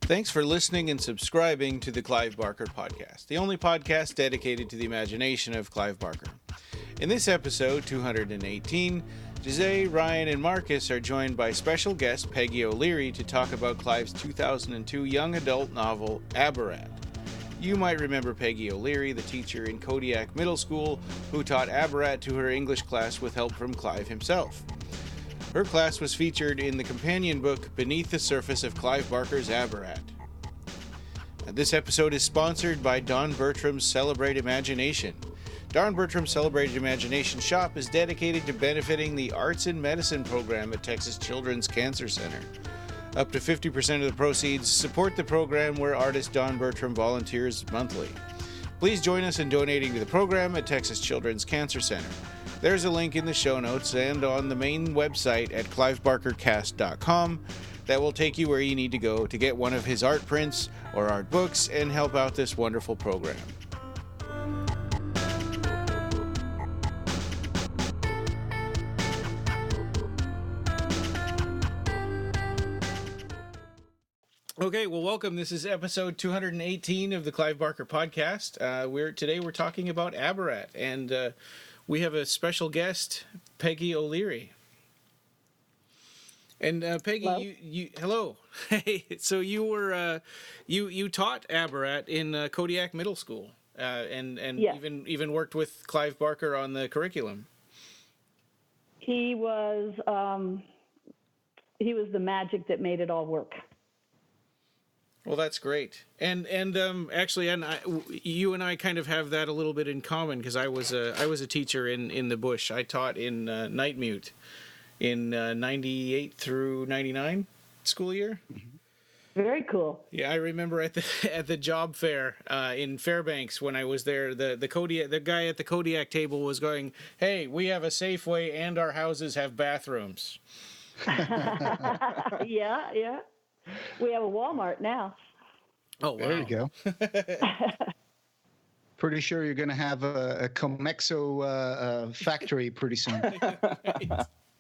Thanks for listening and subscribing to the Clive Barker Podcast, the only podcast dedicated to the imagination of Clive Barker. In this episode, 218, Jose, Ryan, and Marcus are joined by special guest Peggy O'Leary to talk about Clive's 2002 young adult novel, Abarat. You might remember Peggy O'Leary, the teacher in Kodiak Middle School, who taught Abarat to her English class with help from Clive himself. Her class was featured in the companion book Beneath the Surface of Clive Barker's Abarat. This episode is sponsored by Don Bertram's Celebrate Imagination. Don Bertram's Celebrate Imagination shop is dedicated to benefiting the Arts in Medicine program at Texas Children's Cancer Center. Up to 50% of the proceeds support the program where artist Don Bertram volunteers monthly. Please join us in donating to the program at Texas Children's Cancer Center. There's a link in the show notes and on the main website at clivebarkercast.com that will take you where you need to go to get one of his art prints or art books and help out this wonderful program. Okay, well, welcome. This is episode 218 of the Clive Barker Podcast. Today we're talking about Abarat, and we have a special guest, Peggy O'Leary. And Peggy, hello. you hello. Hey, so you were you taught Abarat in Kodiak Middle School, and Yes. even worked with Clive Barker on the curriculum. He was the magic that made it all work. Well, that's great. And actually, you and I kind of have that a little bit in common because I was a teacher in the bush. I taught in Night Mute in 98 through 99 school year. Very cool. Yeah, I remember at the job fair in Fairbanks when I was there, the guy at the Kodiak table was going, "Hey, we have a Safeway and our houses have bathrooms." Yeah. We have a Walmart now. Oh, wow. There you go. Pretty sure you're going to have a Comexo factory pretty soon.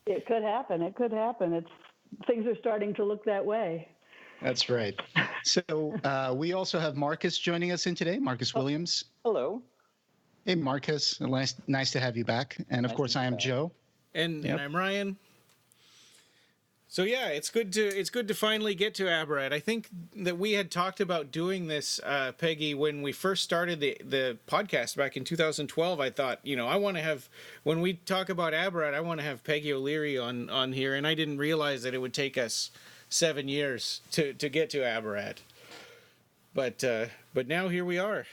It could happen. Things are starting to look that way. That's right. So we also have Marcus joining us in today, Marcus Williams. Hello. Hey, Marcus. Nice to have you back. And, of course, I am Joe. And I'm Ryan. So yeah, it's good to finally get to Abarat. I think that we had talked about doing this, Peggy, when we first started the podcast back in 2012. I thought, I want to have, when we talk about Abarat, I want to have Peggy O'Leary on here, and I didn't realize that it would take us 7 years to get to Abarat. But now here we are.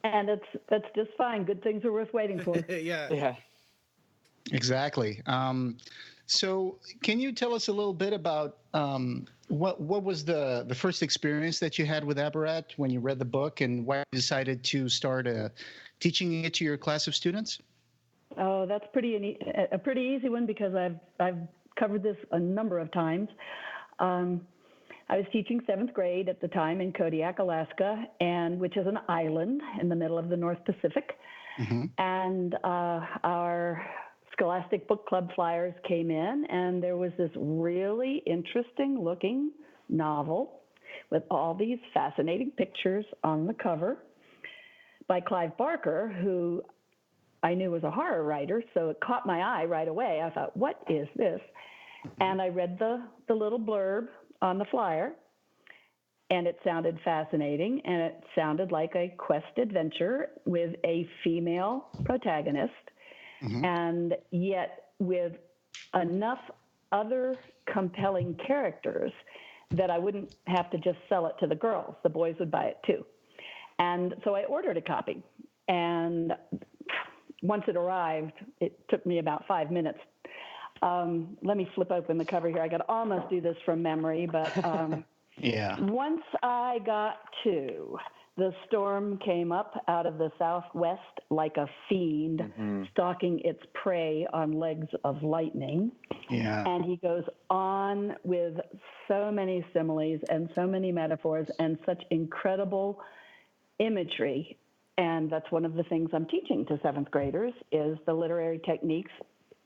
And that's just fine. Good things are worth waiting for. Yeah. Exactly. So can you tell us a little bit about what was the first experience that you had with Abarat when you read the book and why you decided to start teaching it to your class of students? Oh, that's a pretty easy one because I've covered this a number of times. I was teaching 7th grade at the time in Kodiak, Alaska, which is an island in the middle of the North Pacific. Mm-hmm. And our Scholastic Book Club flyers came in, and there was this really interesting looking novel with all these fascinating pictures on the cover by Clive Barker, who I knew was a horror writer, so it caught my eye right away. I thought, what is this? And I read the little blurb on the flyer, and it sounded fascinating, and it sounded like a quest adventure with a female protagonist. Mm-hmm. And yet with enough other compelling characters that I wouldn't have to just sell it to the girls. The boys would buy it too. And so I ordered a copy. And once it arrived, it took me about 5 minutes. Let me flip open the cover here. I could almost do this from memory, but yeah. Once I got to the storm came up out of the southwest like a fiend, stalking its prey on legs of lightning. Yeah. And he goes on with so many similes and so many metaphors and such incredible imagery. And that's one of the things I'm teaching to 7th graders is the literary techniques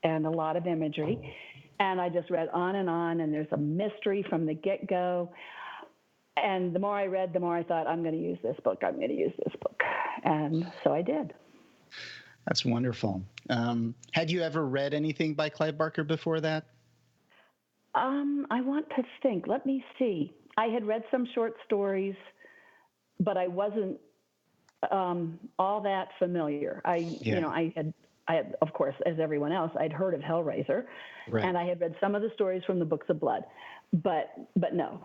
and a lot of imagery. And I just read on, and there's a mystery from the get-go. And the more I read, the more I thought, I'm going to use this book. I'm going to use this book. And so I did. That's wonderful. Had you ever read anything by Clive Barker before that? I want to think. Let me see. I had read some short stories, but I wasn't all that familiar. I had, of course, as everyone else, I'd heard of Hellraiser, Right. and I had read some of the stories from the Books of Blood, but no,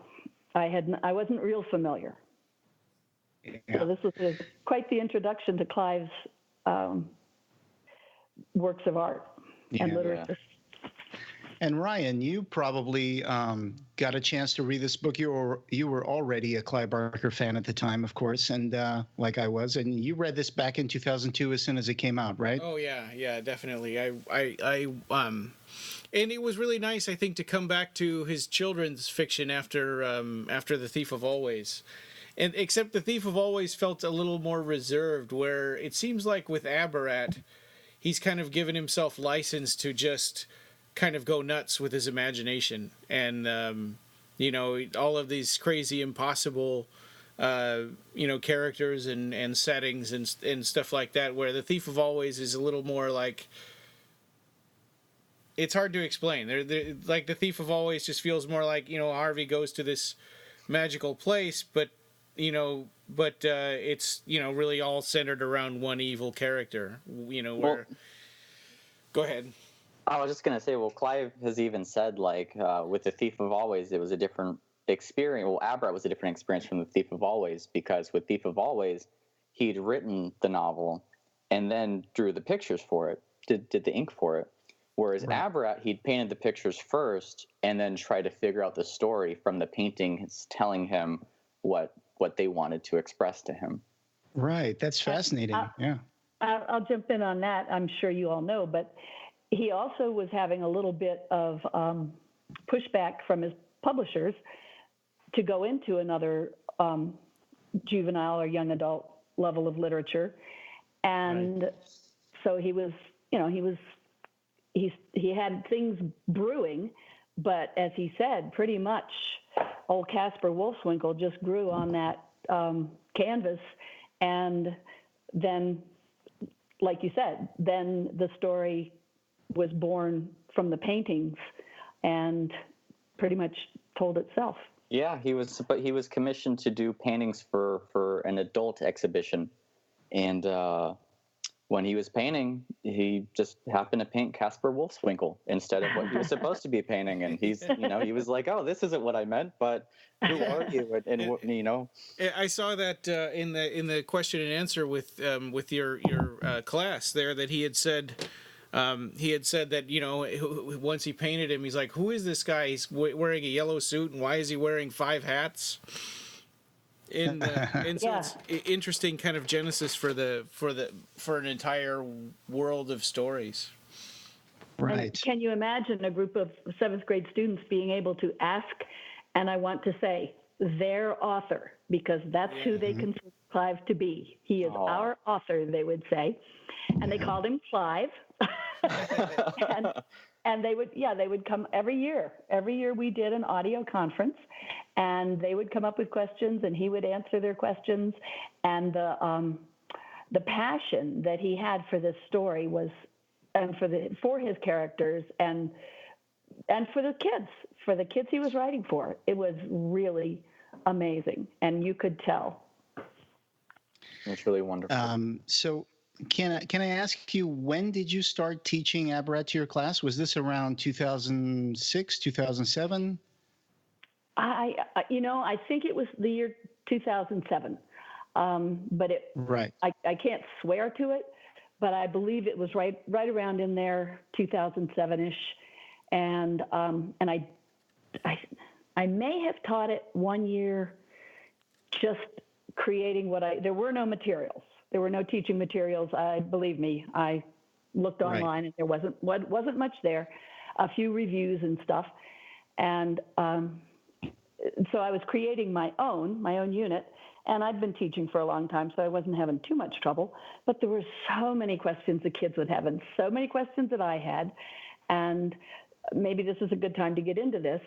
I wasn't real familiar. Yeah. So this was quite the introduction to Clive's works of art and literature. And Ryan, you probably got a chance to read this book. You were already a Clive Barker fan at the time, of course, and like I was. And you read this back in 2002 as soon as it came out, right? Oh yeah, definitely. And it was really nice, I think, to come back to his children's fiction after The Thief of Always. And except The Thief of Always felt a little more reserved, where it seems like with Abarat, he's kind of given himself license to just kind of go nuts with his imagination, and all of these crazy, impossible characters and settings and stuff like that, where The Thief of Always is a little more like, it's hard to explain. Like The Thief of Always just feels more like, Harvey goes to this magical place, but it's really all centered around one evil character, where go ahead. I was just going to say, well, Clive has even said, like, with The Thief of Always, it was a different experience. Well, Abarat was a different experience from The Thief of Always, because with Thief of Always, he'd written the novel and then drew the pictures for it, did the ink for it. Whereas Abarat, he'd painted the pictures first and then tried to figure out the story from the paintings telling him what they wanted to express to him. Right. That's fascinating. I'll jump in on that. I'm sure you all know, but he also was having a little bit of pushback from his publishers to go into another juvenile or young adult level of literature. And so he had things brewing, but as he said, pretty much old Caspar Wolfswinkel just grew on that canvas. And then, like you said, then the story was born from the paintings and pretty much told itself. Yeah, he was commissioned to do paintings for an adult exhibition, and when he was painting, he just happened to paint Caspar Wolfswinkel instead of what he was supposed to be painting, and he was like, "Oh, this isn't what I meant, but who are you?" And I saw that in the question and answer with your class there, that he had said that once he painted him, he's like, "Who is this guy? He's wearing a yellow suit, and why is he wearing 5 hats?" And so it's interesting kind of genesis for an entire world of stories. Right. And can you imagine a group of 7th grade students being able to ask, and I want to say, their author, because that's who they consider Clive to be. He is our author, they would say. And they called him Clive. and they would come every year. Every year we did an audio conference, and they would come up with questions, and he would answer their questions. And the passion that he had for this story was, and for his characters, and for the kids he was writing for, it was really amazing, and you could tell. It's really wonderful. So can I ask you, when did you start teaching Abarat to your class? Was this around 2006, 2007? I think it was the year 2007, but I can't swear to it, but I believe it was right around in there, 2007-ish, and I may have taught it one year, just creating there were no materials. There were no teaching materials. Believe me, I looked online and there wasn't much there, a few reviews and stuff. And so I was creating my own unit, and I'd been teaching for a long time, so I wasn't having too much trouble. But there were so many questions the kids would have, and so many questions that I had. And maybe this is a good time to get into this.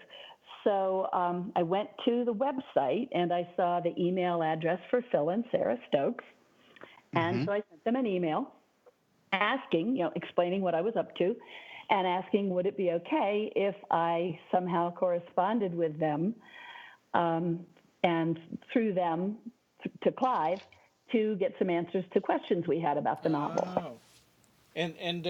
So I went to the website and I saw the email address for Phil and Sarah Stokes. And so I sent them an email asking, explaining what I was up to and asking, would it be okay if I somehow corresponded with them and through them to Clive to get some answers to questions we had about the novel. Oh. And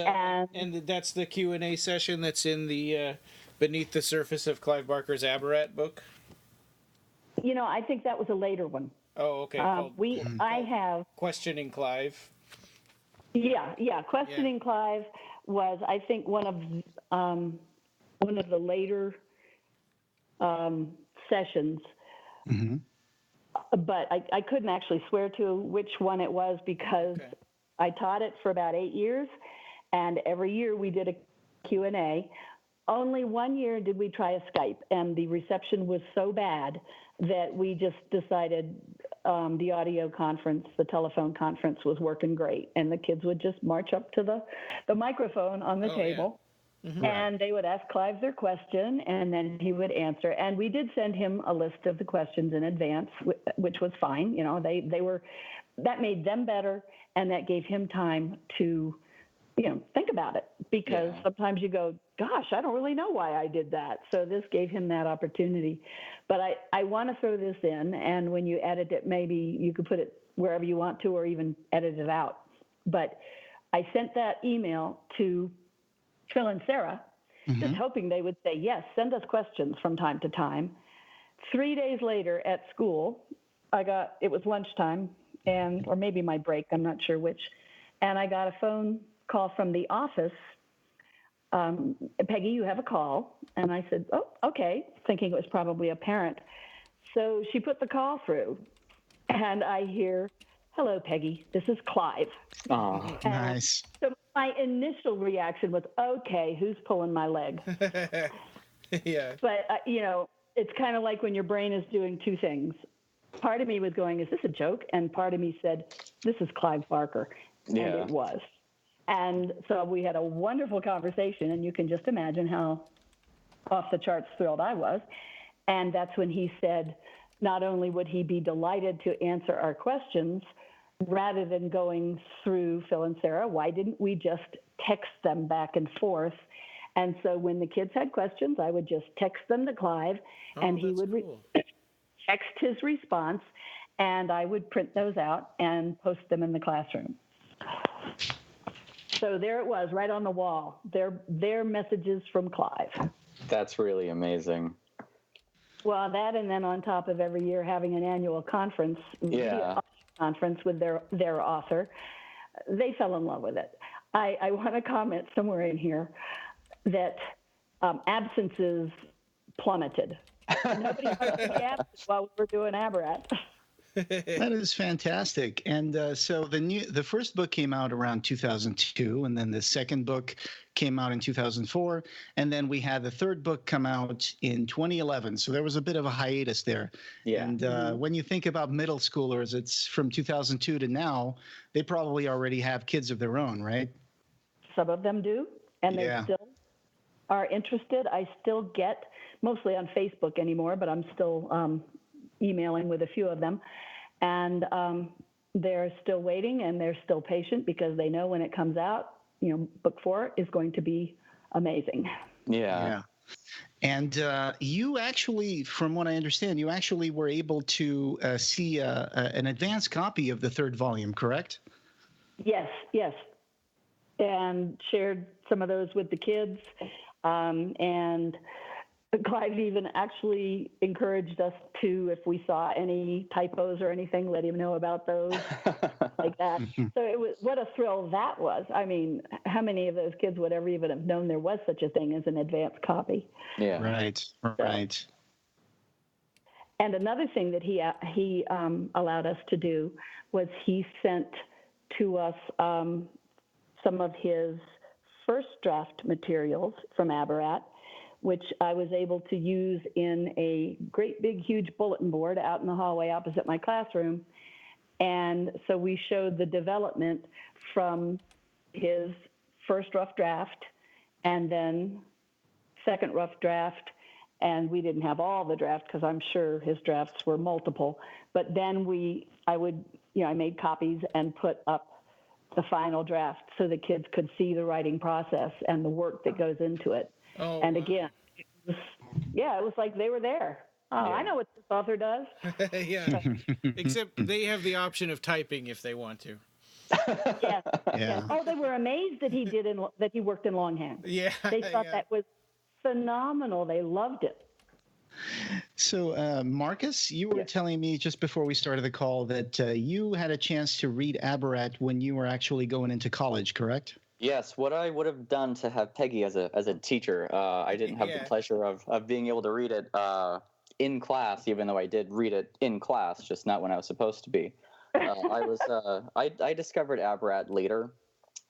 that's the Q&A session that's in the Beneath the Surface of Clive Barker's Abarat book? I think that was a later one. Oh, okay. I have Questioning Clive. Yeah. Questioning Clive was, I think, one of the later sessions. Mm-hmm. But I couldn't actually swear to which one it was because I taught it for about 8 years, and every year we did a Q&A. Only 1 year did we try a Skype, and the reception was so bad that we just decided the audio conference, the telephone conference was working great, and the kids would just march up to the microphone on the table. Yeah. Mm-hmm. And they would ask Clive their question, and then he would answer. And we did send him a list of the questions in advance, which was fine. That made them better, and that gave him time to, think about it. Because sometimes you go, gosh, I don't really know why I did that. So this gave him that opportunity. But I want to throw this in, and when you edit it, maybe you could put it wherever you want to, or even edit it out. But I sent that email to Phil and Sarah, just hoping they would say, yes, send us questions from time to time. 3 days later at school, it was lunchtime, or maybe my break, I'm not sure which, and I got a phone call from the office. Peggy, you have a call. And I said, oh, okay, thinking it was probably a parent. So she put the call through, and I hear, hello, Peggy, this is Clive. Oh, nice. So my initial reaction was, okay, who's pulling my leg? Yeah. But, it's kind of like when your brain is doing two things. Part of me was going, is this a joke? And part of me said, this is Clive Barker. Yeah. And it was. And so we had a wonderful conversation, and you can just imagine how off the charts thrilled I was. And that's when he said, not only would he be delighted to answer our questions, rather than going through Phil and Sarah, why didn't we just text them back and forth? And so when the kids had questions, I would just text them to Clive, and he would text his response, and I would print those out and post them in the classroom. So there it was, right on the wall. Their messages from Clive. That's really amazing. Well, that, and then on top of every year having an annual conference, conference with their author, they fell in love with it. I want to comment somewhere in here that absences plummeted. Nobody wanted to be absent while we were doing Abarat. That is fantastic. And so the first book came out around 2002, and then the second book came out in 2004, and then we had the third book come out in 2011. So there was a bit of a hiatus there. Yeah. And when you think about middle schoolers, it's from 2002 to now, they probably already have kids of their own, right? Some of them do, and they still are interested. I still get, mostly on Facebook anymore, but I'm still emailing with a few of them, and they're still waiting, and they're still patient because they know when it comes out, book 4 is going to be amazing. Yeah. And you actually, from what I understand, you actually were able to see an advanced copy of the third volume, correct? Yes, and shared some of those with the kids, and Clive even actually encouraged us to, if we saw any typos or anything, let him know about those, like that. So it was, what a thrill that was. I mean, how many of those kids would ever even have known there was such a thing as an advanced copy? Yeah. Right. And another thing that he allowed us to do was he sent to us some of his first draft materials from Abarat, which I was able to use in a great big huge bulletin board out in the hallway opposite my classroom. And so we showed the development from his first rough draft, and then second rough draft, and we didn't have all the drafts because I'm sure his drafts were multiple. But then I made copies and put up the final draft so the kids could see the writing process and the work that goes into it. Oh, And wow. again, it was like they were there. Oh, Yeah. I know what this author does. Yeah. Except they have the option of typing if they want to. Yes. Yeah. Yes. Oh, they were amazed that he worked in longhand. Yeah. They thought yeah. that was phenomenal. They loved it. So, Marcus, you were telling me just before we started the call that you had a chance to read Abarat when you were actually going into college, correct? Yes, what I would have done to have Peggy as a teacher, I didn't have the pleasure of being able to read it in class, even though I did read it in class, just not when I was supposed to be. I discovered Abarat later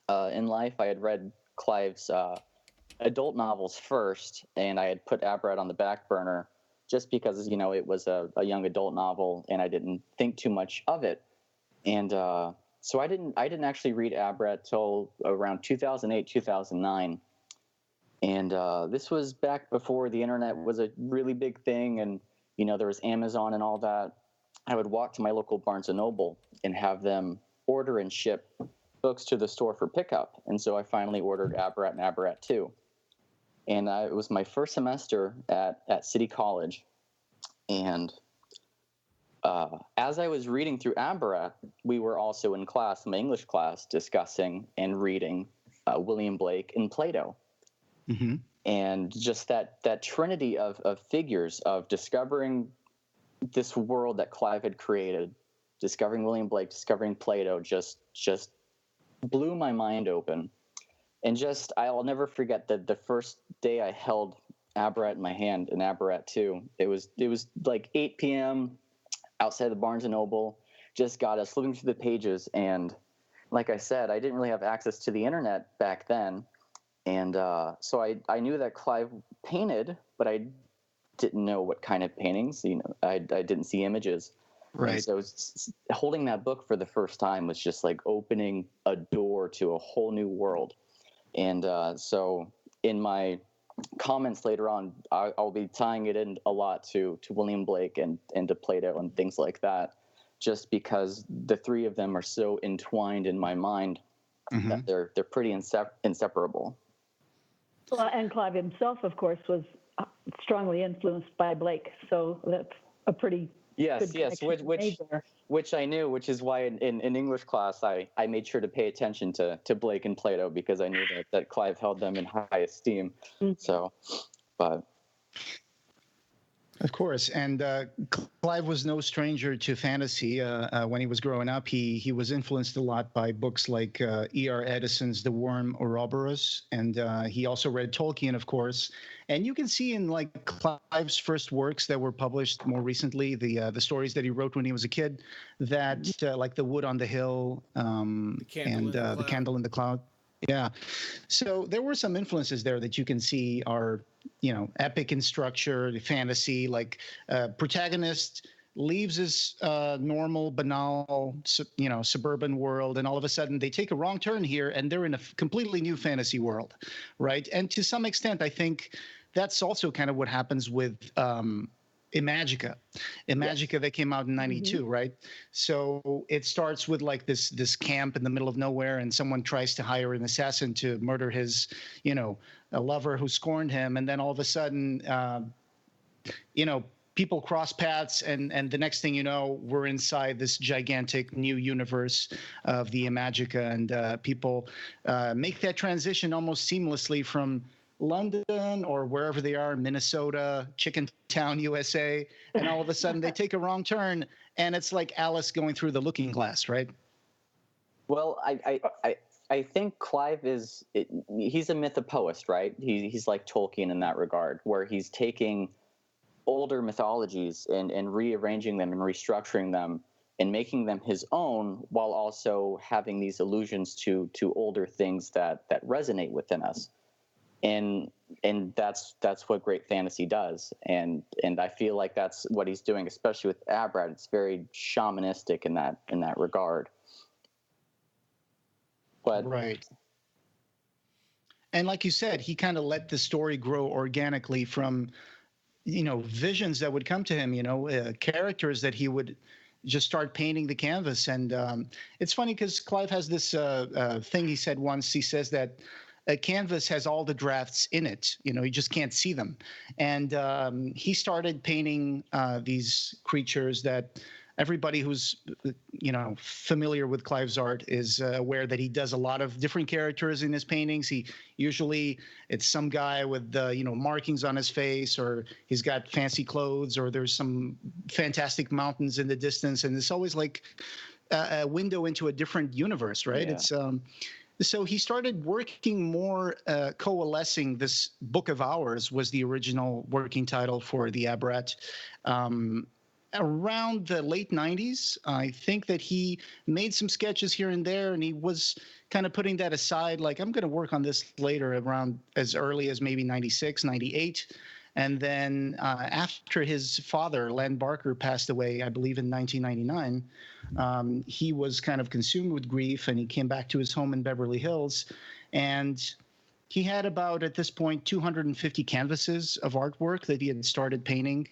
in life. I had read Clive's adult novels first, and I had put Abarat on the back burner just because, it was a young adult novel, and I didn't think too much of it. And so I didn't actually read Abarat till around 2008, 2009. And this was back before the internet was a really big thing, and there was Amazon and all that. I would walk to my local Barnes & Noble and have them order and ship books to the store for pickup. And so I finally ordered Abarat and Abarat 2. And it was my first semester at City College. And as I was reading through Abarat, we were also in class, my English class, discussing and reading William Blake and Plato. Mm-hmm. And just that trinity of figures of discovering this world that Clive had created, discovering William Blake, discovering Plato, just blew my mind open. And I'll never forget that the first day I held Abarat in my hand, and Abarat 2, it was like 8 p.m. outside the Barnes & Noble, just got us flipping through the pages. And like I said, I didn't really have access to the internet back then. And so I knew that Clive painted, but I didn't know what kind of paintings. I didn't see images. Right. And so holding that book for the first time was just like opening a door to a whole new world. And so in my comments later on, I'll be tying it in a lot to William Blake and to Plato and things like that, just because the three of them are so entwined in my mind that they're pretty inseparable. Well, and Clive himself, of course, was strongly influenced by Blake, so that's a pretty good connection which I knew, which is why in English class I made sure to pay attention to Blake and Plato, because I knew that Clive held them in high esteem. Mm-hmm. So, but. Of course, and Clive was no stranger to fantasy. When he was growing up, he was influenced a lot by books like E.R. Edison's *The Worm Ouroboros*, and he also read Tolkien, of course. And you can see in like Clive's first works that were published more recently, the stories that he wrote when he was a kid, that like *The Wood on the Hill* and *The Candle in the Cloud*. Yeah. So there were some influences there that you can see are, epic in structure, fantasy, like protagonist leaves his normal, banal, suburban world, and all of a sudden they take a wrong turn here and they're in a completely new fantasy world, right? And to some extent, I think that's also kind of what happens with Imagica that came out in 92, right? So it starts with like this camp in the middle of nowhere, and someone tries to hire an assassin to murder his, a lover who scorned him, and then all of a sudden, people cross paths, and the next thing you know, we're inside this gigantic new universe of the Imagica, and people make that transition almost seamlessly from London or wherever they are, Minnesota, Chicken Town, USA, and all of a sudden they take a wrong turn, and it's like Alice going through the looking glass, right? Well, I think Clive he's a mythopoeist, right? He's like Tolkien in that regard, where he's taking older mythologies and rearranging them and restructuring them and making them his own, while also having these allusions to older things that resonate within us. And that's what great fantasy does, and I feel like that's what he's doing, especially with Abarat. It's very shamanistic in that regard. But right. And like you said, he kind of let the story grow organically from visions that would come to him, characters that he would just start painting the canvas. And it's funny because Clive has this thing he said once. He says that a canvas has all the drafts in it. You just can't see them. And he started painting these creatures that everybody who's familiar with Clive's art is aware that he does a lot of different characters in his paintings. It's some guy with markings on his face, or he's got fancy clothes, or there's some fantastic mountains in the distance, and it's always like a window into a different universe, right? Yeah. It's so he started working more, coalescing. This Book of Hours was the original working title for the Abarat. Around the late 90s, I think that he made some sketches here and there, and he was kind of putting that aside, like, I'm going to work on this later, around as early as maybe 96, 98. And then after his father, Len Barker, passed away, I believe in 1999, he was kind of consumed with grief, and he came back to his home in Beverly Hills. And he had about, at this point, 250 canvases of artwork that he had started painting.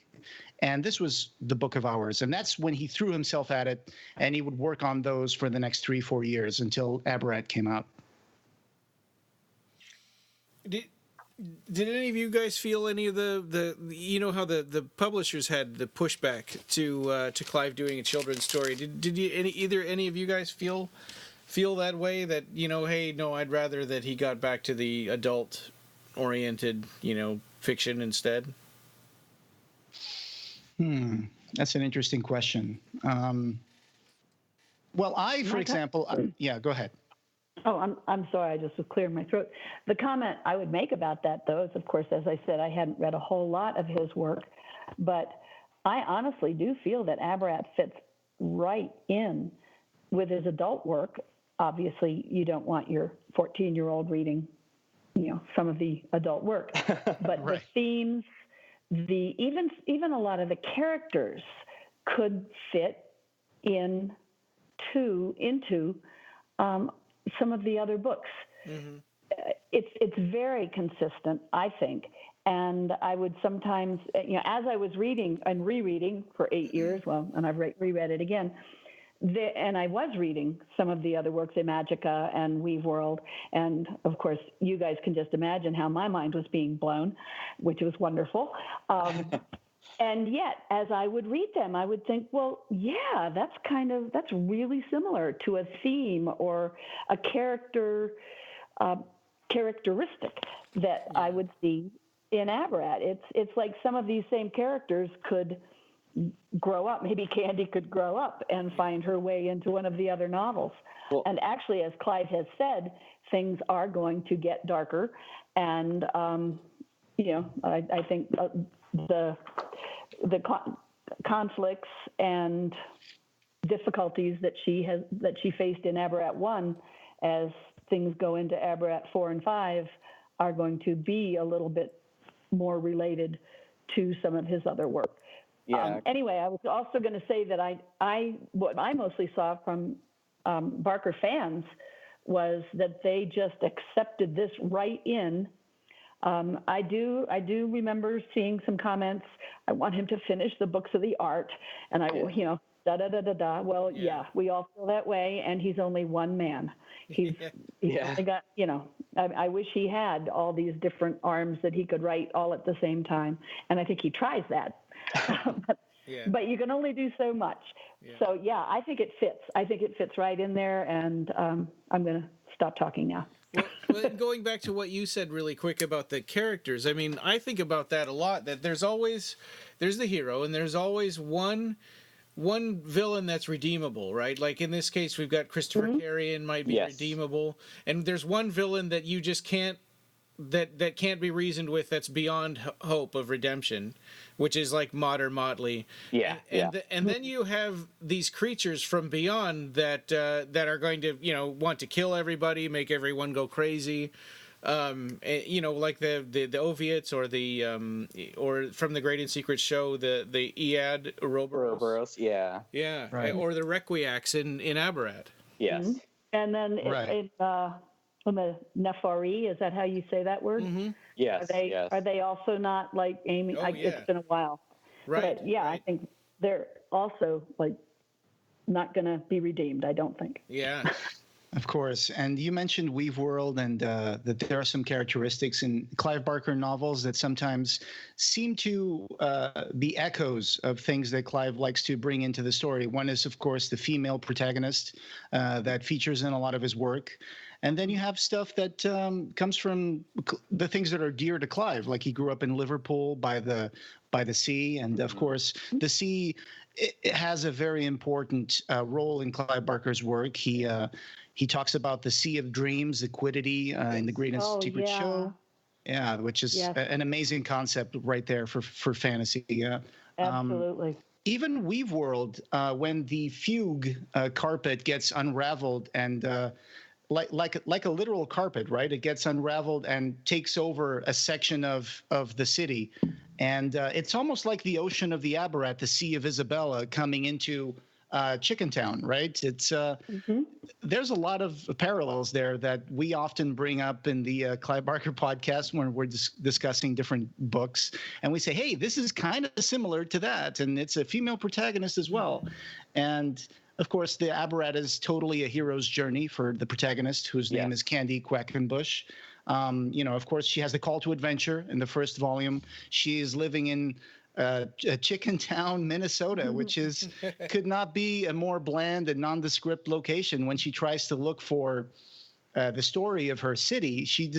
And this was the Book of Hours. And that's when he threw himself at it, and he would work on those for the next 3-4 years until Abarat came out. Did any of you guys feel any of the how the publishers had the pushback to Clive doing a children's story? Did any of you guys feel that way, that hey, no, I'd rather that he got back to the adult oriented fiction instead? That's an interesting question. Well, for example, yeah, go ahead. Oh, I'm sorry. I just was clearing my throat. The comment I would make about that, though, is, of course, as I said, I hadn't read a whole lot of his work, but I honestly do feel that Abarat fits right in with his adult work. Obviously, you don't want your 14-year-old reading, some of the adult work, but right. The themes, even a lot of the characters could fit into some of the other books. Mm-hmm. It's very consistent, I think. And I would sometimes, as I was reading and rereading for 8 years, and I've reread it again, and I was reading some of the other works, Imagica and Weave World, and of course, you guys can just imagine how my mind was being blown, which was wonderful. And yet, as I would read them, I would think, well, yeah, that's really similar to a theme or a characteristic that I would see in Abarat. It's like some of these same characters could grow up. Maybe Candy could grow up and find her way into one of the other novels. Well, and actually, as Clive has said, things are going to get darker. And, I think the conflicts and difficulties that she faced in Abarat 1, as things go into Abarat 4 and 5, are going to be a little bit more related to some of his other work. Yeah. Anyway, I was also going to say that what I mostly saw from Barker fans was that they just accepted this right in. I do remember seeing some comments. I want him to finish the books of the art, and da-da-da-da-da. Well, yeah, we all feel that way, and he's only one man. He's only got, I wish he had all these different arms that he could write all at the same time, and I think he tries that. But you can only do so much. Yeah. So, I think it fits. I think it fits right in there, and I'm going to stop talking now. Well, going back to what you said really quick about the characters, I mean, I think about that a lot, that there's the hero, and there's always one villain that's redeemable, right? Like in this case, we've got Christopher Carrion might be redeemable, and there's one villain that you just can't, that can't be reasoned with, that's beyond hope of redemption, which is like Mater Motley. And then you have these creatures from beyond that are going to want to kill everybody, make everyone go crazy. Like the Oviates, or or from the Great and Secret Show, the Ead Ouroboros. Right. Or the Requiacs in Abarat. Yes. Mm-hmm. And then in the Nephari, is that how you say that word? Mm-hmm. Yes, yes. Are they also not like aiming? Oh, yeah. It's been a while, Right. but yeah, right. I think they're also like not going to be redeemed. I don't think. Yeah. Of course. And you mentioned Weave World, and that there are some characteristics in Clive Barker novels that sometimes seem to be echoes of things that Clive likes to bring into the story. One is, of course, the female protagonist that features in a lot of his work. And then you have stuff that comes from the things that are dear to Clive, like he grew up in Liverpool by the sea, and of course the sea it has a very important role in Clive Barker's work. He talks about the Sea of Dreams, the quiddity in the Great and Secret Show. Yeah, which is an amazing concept right there for fantasy. Yeah, absolutely. Even Weave World, when the fugue carpet gets unraveled and like a literal carpet, right? It gets unraveled and takes over a section of the city, and it's almost like the ocean of the Abarat, the Sea of Isabella, coming into Chicken Town, right? It's there's a lot of parallels there that we often bring up in the Clive Barker podcast when we're discussing different books, and we say, hey, this is kind of similar to that, and it's a female protagonist as well, and of course, the Abarat is totally a hero's journey for the protagonist, whose name is Candy Quackenbush. Of course, she has the call to adventure in the first volume. She is living in Chicken Town, Minnesota, which could not be a more bland and nondescript location. When she tries to look for the story of her city, she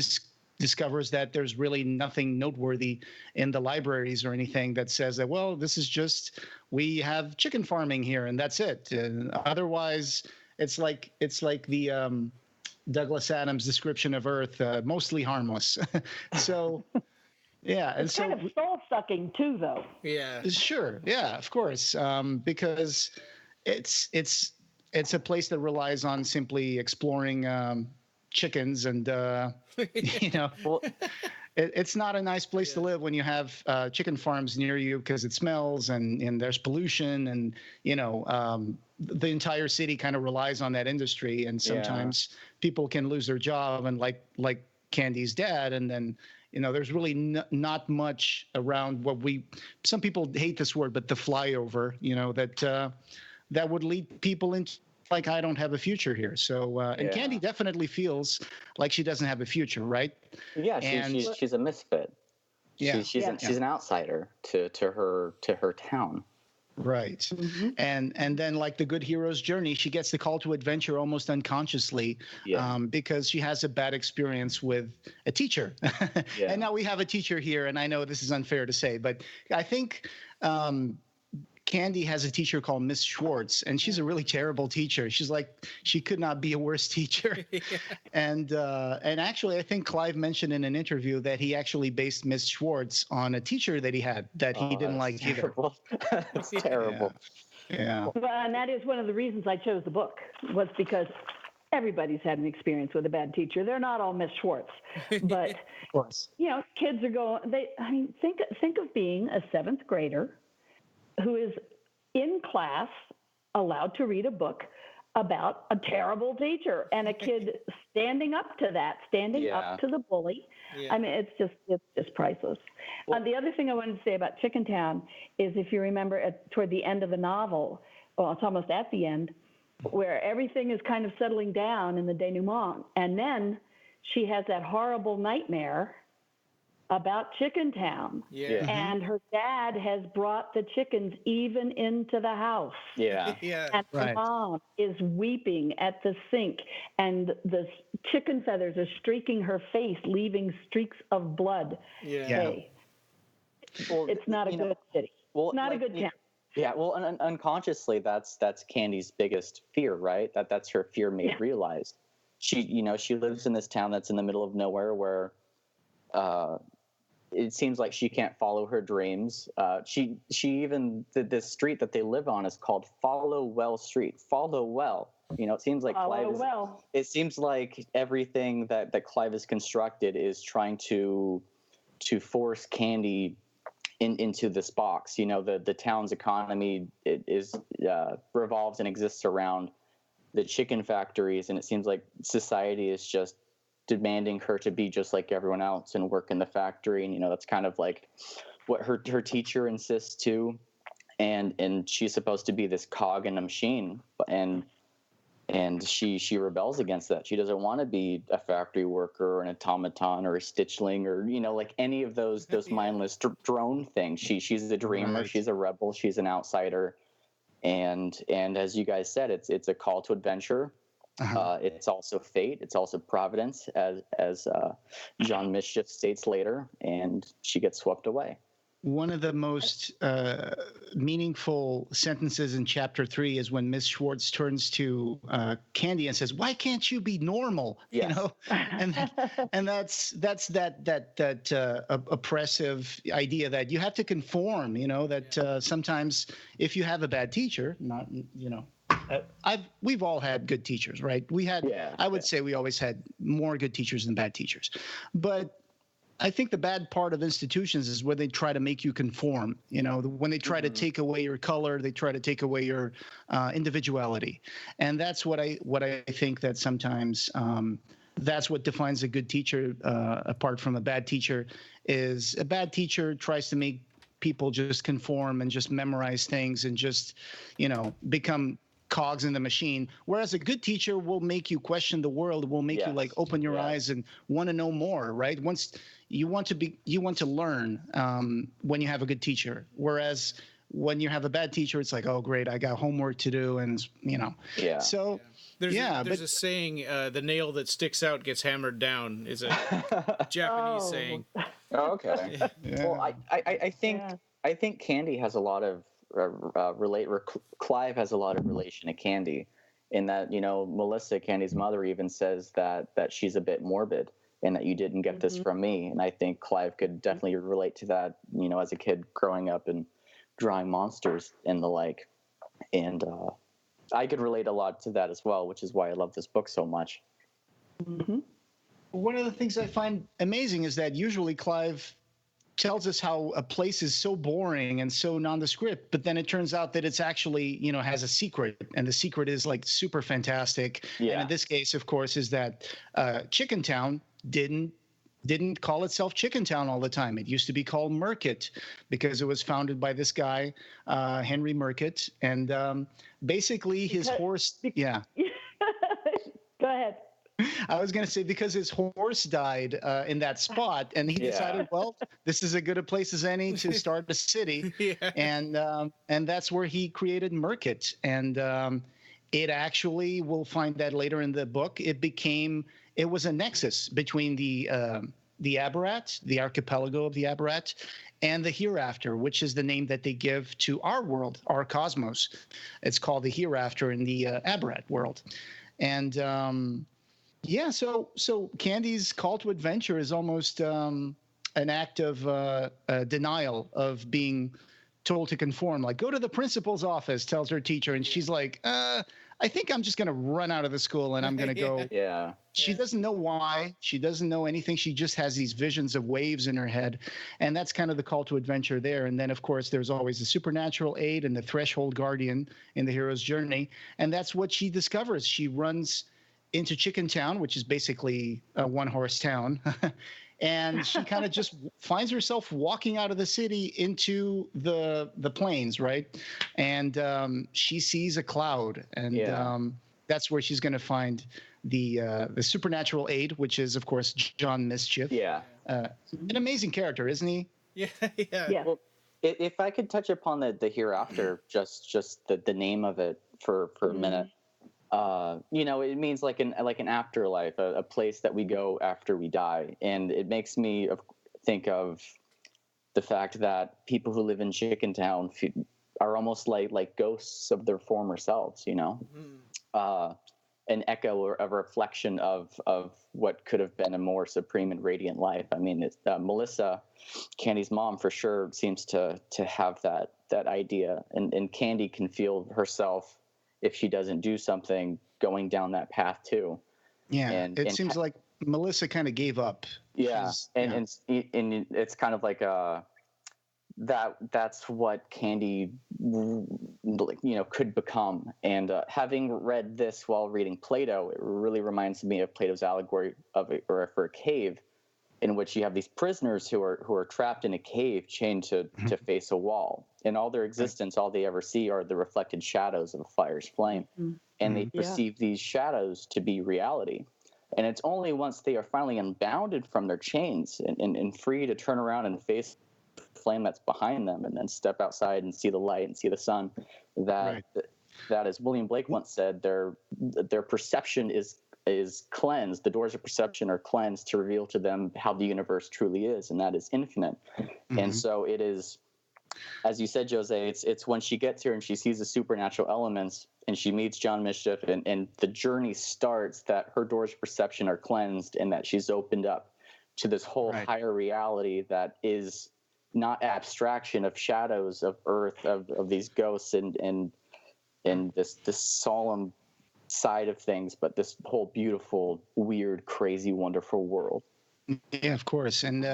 discovers that there's really nothing noteworthy in the libraries or anything that says that, well, this is just, we have chicken farming here and that's it. And otherwise, it's like the Douglas Adams description of Earth, mostly harmless. So, yeah. And it's kind of soul-sucking too, though. Yeah. Sure. Yeah, of course. Because it's a place that relies on simply exploring chickens and it's not a nice place to live when you have chicken farms near you, because it smells and there's pollution, and the entire city kind of relies on that industry, and sometimes people can lose their job, and like Candy's dad, and then there's really not much around some people hate this word, but the flyover, that would lead people into like, I don't have a future here. So, and Candy definitely feels like she doesn't have a future, right? Yeah, she's a misfit. Yeah, she's an outsider to her town. Right. Mm-hmm. And then, like the good hero's journey, she gets the call to adventure almost unconsciously, because she has a bad experience with a teacher. And now we have a teacher here, and I know this is unfair to say, but I think Candy has a teacher called Miss Schwartz, and she's a really terrible teacher. She's like, she could not be a worse teacher. And actually, I think Clive mentioned in an interview that he actually based Miss Schwartz on a teacher that he had that he didn't like terrible. Either. That's terrible. Yeah. Well, and that is one of the reasons I chose the book, was because everybody's had an experience with a bad teacher. They're not all Miss Schwartz, but of course, kids are going. Think of being a seventh grader who is in class allowed to read a book about a terrible teacher, and a kid standing up to the bully. Yeah. I mean, it's just priceless. Well, the other thing I wanted to say about Chicken Town is, if you remember toward the end of the novel, well, it's almost at the end, where everything is kind of settling down in the denouement, and then she has that horrible nightmare about Chicken Town. Yeah. And her dad has brought the chickens even into the house. Yeah. And her mom is weeping at the sink, and the chicken feathers are streaking her face, leaving streaks of blood. Yeah. Hey, it's not a good city. Well, not a good town. Yeah, well, unconsciously, that's Candy's biggest fear, right? That's her fear made realized. She lives in this town that's in the middle of nowhere, where it seems like she can't follow her dreams. She even the street that they live on is called Follow Well Street. Follow Well. It seems like It seems like everything that Clive has constructed is trying to force Candy into this box. The town's economy revolves and exists around the chicken factories, and it seems like society is just demanding her to be just like everyone else and work in the factory. And, that's kind of like what her teacher insists too. And she's supposed to be this cog in a machine, and she rebels against that. She doesn't want to be a factory worker or an automaton or a stitchling or, like any of those mindless drone things. She's a dreamer. Right. She's a rebel. She's an outsider. And as you guys said, it's a call to adventure. Uh-huh. It's also fate. It's also providence, as John Mischief states later, and she gets swept away. One of the most meaningful sentences in chapter 3 is when Miss Schwartz turns to Candy and says, "Why can't you be normal?" Yes. And that's that oppressive idea that you have to conform. That sometimes if you have a bad teacher, we've all had good teachers, right? I would say we always had more good teachers than bad teachers, but I think the bad part of institutions is where they try to make you conform. When they try to take away your color, they try to take away your individuality, and that's what I think that sometimes that's what defines a good teacher apart from a bad teacher. Is a bad teacher tries to make people just conform and just memorize things and just become cogs in the machine, whereas a good teacher will make you question the world, will make you open your eyes and want to know more, right? Once you want to learn when you have a good teacher, whereas when you have a bad teacher, it's like, oh great, I got homework to do, and so there's a saying, the nail that sticks out gets hammered down, is a Japanese saying. Oh, okay. Yeah. Well, I think Candy has a lot of Clive has a lot of relation to Candy, in that Melissa, Candy's mother, even says that she's a bit morbid and that you didn't get this from me. And I think Clive could definitely relate to that, as a kid growing up and drawing monsters and the like. And I could relate a lot to that as well, which is why I love this book so much. Mm-hmm. One of the things I find amazing is that usually Clive tells us how a place is so boring and so nondescript, but then it turns out that it's actually, has a secret, and the secret is like super fantastic. Yeah. And in this case, of course, is that Chicken Town didn't call itself Chicken Town all the time. It used to be called Merkit because it was founded by this guy, Henry Merkit, and basically his horse. Yeah. Go ahead. I was going to say because his horse died in that spot, and he decided, well, this is as good a place as any to start a city, and that's where he created Merkit. And it actually, we'll find that later in the book, it was a nexus between the Abarat, the archipelago of the Abarat, and the Hereafter, which is the name that they give to our world, our cosmos. It's called the Hereafter in the Abarat world, and so Candy's call to adventure is almost an act of denial of being told to conform. Like, go to the principal's office, tells her teacher, and she's like, I think I'm just going to run out of the school and I'm going to go. Yeah. She doesn't know why. She doesn't know anything. She just has these visions of waves in her head. And that's kind of the call to adventure there. And then, of course, there's always the supernatural aid and the threshold guardian in the hero's journey. And that's what she discovers. She runs into Chicken Town, which is basically a one-horse town. And she kind of just finds herself walking out of the city into the plains, right? And she sees a cloud, and that's where she's going to find the supernatural aid, which is, of course, John Mischief. Yeah, an amazing character, isn't he? Yeah. Well, if I could touch upon the Hereafter, just the name of it for a minute. It means like an afterlife, a place that we go after we die. And it makes me think of the fact that people who live in Chicken Town are almost like ghosts of their former selves, an echo or a reflection of what could have been a more supreme and radiant life. I mean, it's, Melissa, Candy's mom, for sure seems to have that idea, and Candy can feel herself, if she doesn't do something, going down that path too. Yeah, and it seems like Melissa kind of gave up. Yeah, and it's kind of like that's what candy, could become. And having read this while reading Plato, it really reminds me of Plato's allegory for a cave, in which you have these prisoners who are trapped in a cave, chained to face a wall. And all their existence, all they ever see are the reflected shadows of a fire's flame. And they perceive these shadows to be reality. And it's only once they are finally unbounded from their chains and free to turn around and face the flame that's behind them, and then step outside and see the light and see the sun, that as William Blake once said, their perception is cleansed. The doors of perception are cleansed to reveal to them how the universe truly is, and that is infinite. And so it is, as you said, Jose, it's when she gets here and she sees the supernatural elements and she meets John Mischief, and the journey starts, that her doors of perception are cleansed and that she's opened up to this whole higher reality that is not abstraction of shadows of earth, of these ghosts and this solemn side of things, but this whole beautiful, weird, crazy, wonderful world. Yeah, of course. And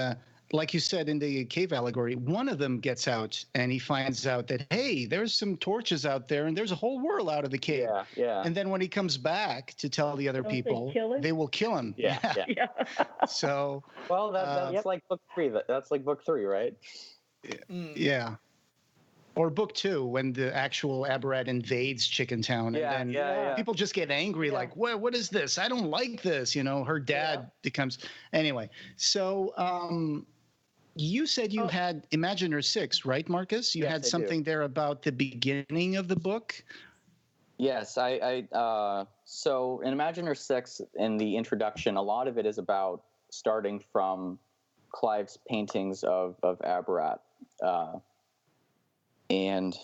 like you said in the cave allegory, one of them gets out and he finds out that, hey, there's some torches out there and there's a whole world out of the cave. Yeah. And then when he comes back to tell the other people, they will kill him. Yeah. So, well, that's like book 3. That's like book 3, right? Yeah. Or book 2, when the actual Abarat invades Chicken Town, and then people just get angry, like, what is this? I don't like this. Her dad becomes. Anyway, so you said you had Imaginer 6, right, Marcus? You had something there about the beginning of the book. Yes, so in Imaginer 6, in the introduction, a lot of it is about starting from Clive's paintings of Abarat. And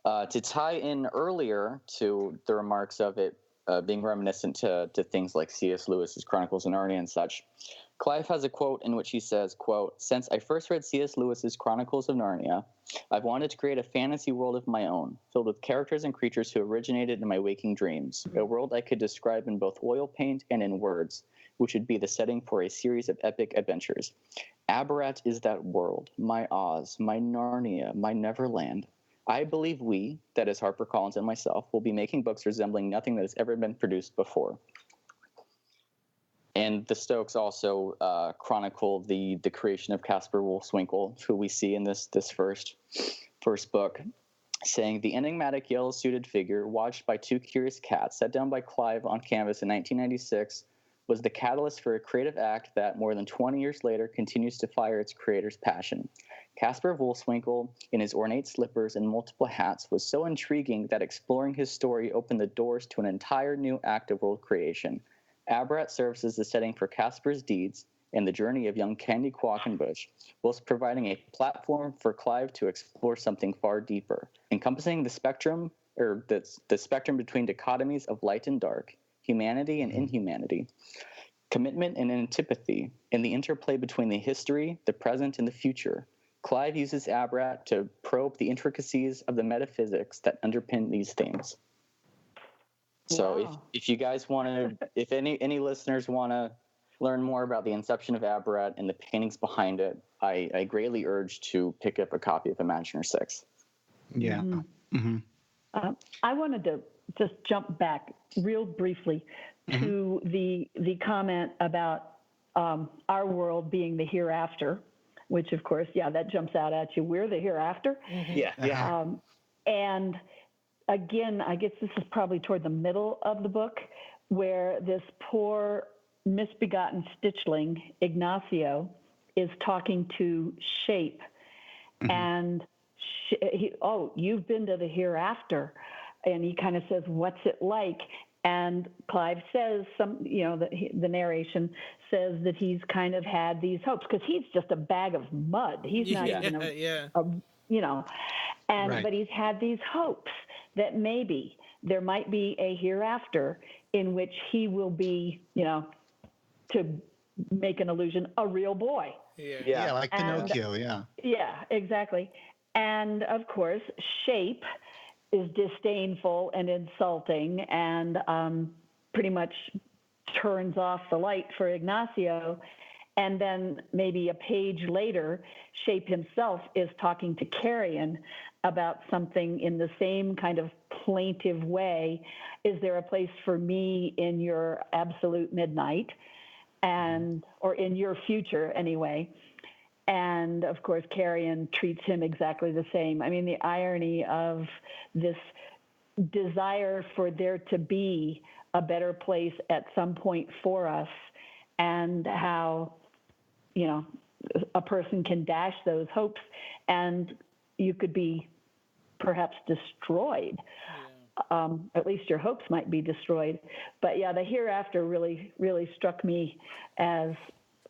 to tie in earlier to the remarks of it being reminiscent to things like C.S. Lewis's Chronicles of Narnia and such, Clive has a quote in which he says, quote, "Since I first read C.S. Lewis's Chronicles of Narnia, I've wanted to create a fantasy world of my own, filled with characters and creatures who originated in my waking dreams, a world I could describe in both oil paint and in words, which would be the setting for a series of epic adventures. Abarat is that world, my Oz, my Narnia, my Neverland. I believe we, that is HarperCollins and myself, will be making books resembling nothing that has ever been produced before." And the Stokes also chronicle the creation of Caspar Wolfswinkel, who we see in this first book, saying, "The enigmatic yellow-suited figure, watched by 2 curious cats, set down by Clive on canvas in 1996, was the catalyst for a creative act that, more than 20 years later, continues to fire its creator's passion. Caspar Wolfswinkel, in his ornate slippers and multiple hats, was so intriguing that exploring his story opened the doors to an entire new act of world creation. Abarat serves as the setting for Caspar's deeds and the journey of young Candy Quackenbush, whilst providing a platform for Clive to explore something far deeper, encompassing the spectrum between dichotomies of light and dark, humanity and inhumanity, commitment and antipathy, and the interplay between the history, the present, and the future. Clive uses Abarat to probe the intricacies of the metaphysics that underpin these themes." So if you guys want to, if any listeners want to learn more about the inception of Abarat and the paintings behind it, I greatly urge to pick up a copy of Imaginer 6. Yeah. I wanted to just jump back real briefly to the comment about our world being the hereafter, which, of course, that jumps out at you. We're the hereafter. And again, I guess this is probably toward the middle of the book, where this poor misbegotten stitchling, Ignacio, is talking to Shape. And you've been to the hereafter. And he kind of says, "What's it like?" And Clive says, the narration says that he's kind of had these hopes, because he's just a bag of mud. He's not even but he's had these hopes that maybe there might be a hereafter in which he will be, to make an illusion, a real boy. Like Pinocchio. Yeah, exactly. And of course, Shape is disdainful and insulting, and pretty much turns off the light for Ignacio. and then maybe a page later, Shape himself is talking to Carrion about something in the same kind of plaintive way. Is there a place for me in your absolute midnight, or in your future anyway? And of course, Carrion treats him exactly the same. I mean, the irony of this desire for there to be a better place at some point for us, and how, a person can dash those hopes and you could be perhaps destroyed. At least your hopes might be destroyed. But yeah, the hereafter really, really struck me as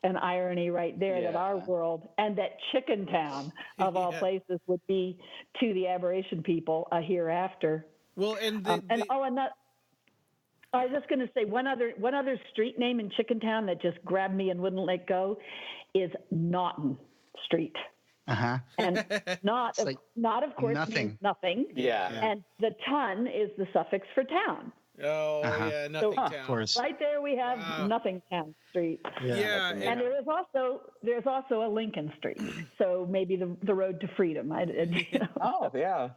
an irony right there, that our world and that Chicken Town of all places would be to the aberration people a hereafter. Well, and I was just going to say one other street name in Chicken Town that just grabbed me and wouldn't let go is Naughton Street. Uh-huh. And not of course nothing. means nothing. Yeah. And the ton is the suffix for town. Oh, yeah, Nothing Town. Of course. Right there we have Nothing Town Street. Yeah. And there's also a Lincoln Street. So maybe the road to freedom. Oh, yeah.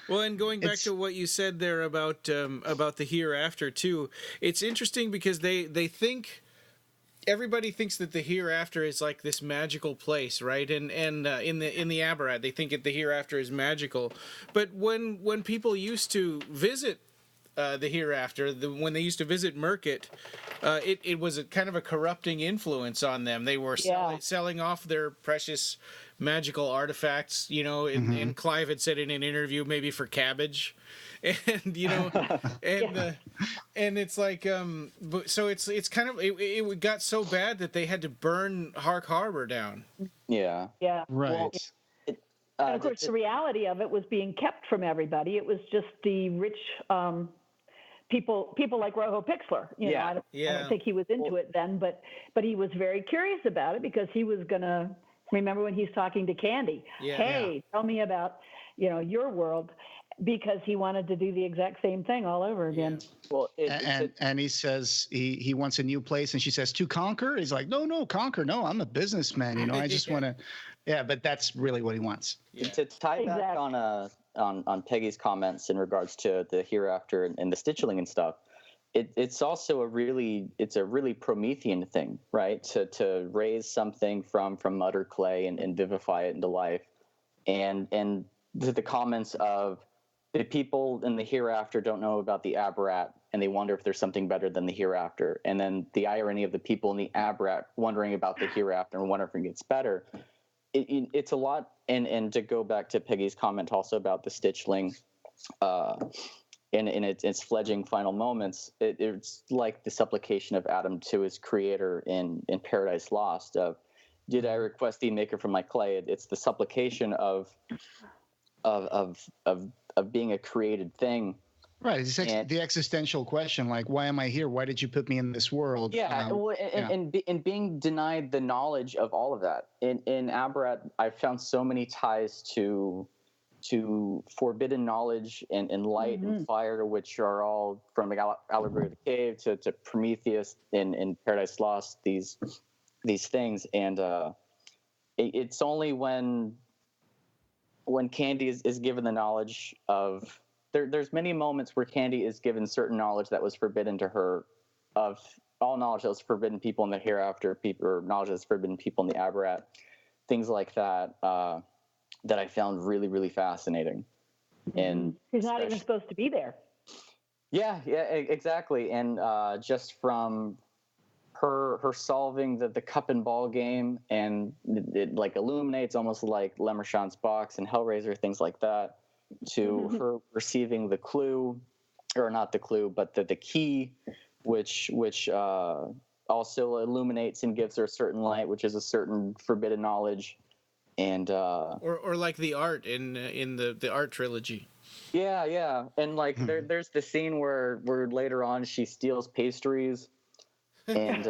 Well, and going back to what you said there about the hereafter too, it's interesting because they think, everybody thinks that the hereafter is like this magical place, right? And in the Abarat, they think the hereafter is magical. But when people used to visit the hereafter, when they used to visit Merkit, it was a kind of a corrupting influence on them. They were selling off their precious magical artifacts, and Clive had said in an interview, maybe for cabbage, and and it's like so it's kind of it got so bad that they had to burn Hark Harbor down. Yeah Right. Well, and of course the reality of it was being kept from everybody. It was just the rich people like Rojo Pixler. I don't think he was into it then, but he was very curious about it, because he was gonna remember when he's talking to Candy. Tell me about your world, because he wanted to do the exact same thing all over again. Well, and he says he wants a new place, and she says, to conquer. He's like, no, conquer. No, I'm a businessman. I just want to. Yeah, but that's really what he wants. To tie back on Peggy's comments in regards to the hereafter and the stitchling and stuff, it's also a really Promethean thing, right? To raise something from mud or clay and vivify it into life, and the comments of the people in the hereafter don't know about the Abarat, and they wonder if there's something better than the hereafter, and then the irony of the people in the Abarat wondering about the hereafter and wondering if it gets better. It's a lot, and to go back to Peggy's comment also about the stitchling, in its fledgling final moments, it's like the supplication of Adam to his creator in Paradise Lost of, did I request thee maker from my clay? It's the supplication of being a created thing. Right. It's the existential question, like, why am I here? Why did you put me in this world? Yeah. And being denied the knowledge of all of that. In Abarat, I've found so many ties to forbidden knowledge and light and fire, which are all from the allegory of the cave to Prometheus in Paradise Lost, these things. And it's only when Candy is given the knowledge of, there's many moments where Candy is given certain knowledge that was forbidden to her, of all knowledge that was forbidden people in the hereafter, or knowledge that's forbidden people in the Abarat, things like that, that I found really, really fascinating. And he's not even supposed to be there. Yeah, exactly. And just from her solving the cup and ball game, and it like illuminates almost like Lemershant's box and Hellraiser, things like that, to her receiving the clue, or not the clue, but the key, which also illuminates and gives her a certain light, which is a certain forbidden knowledge. And or like the art in the art trilogy. Yeah, and like there's the scene where later on she steals pastries, and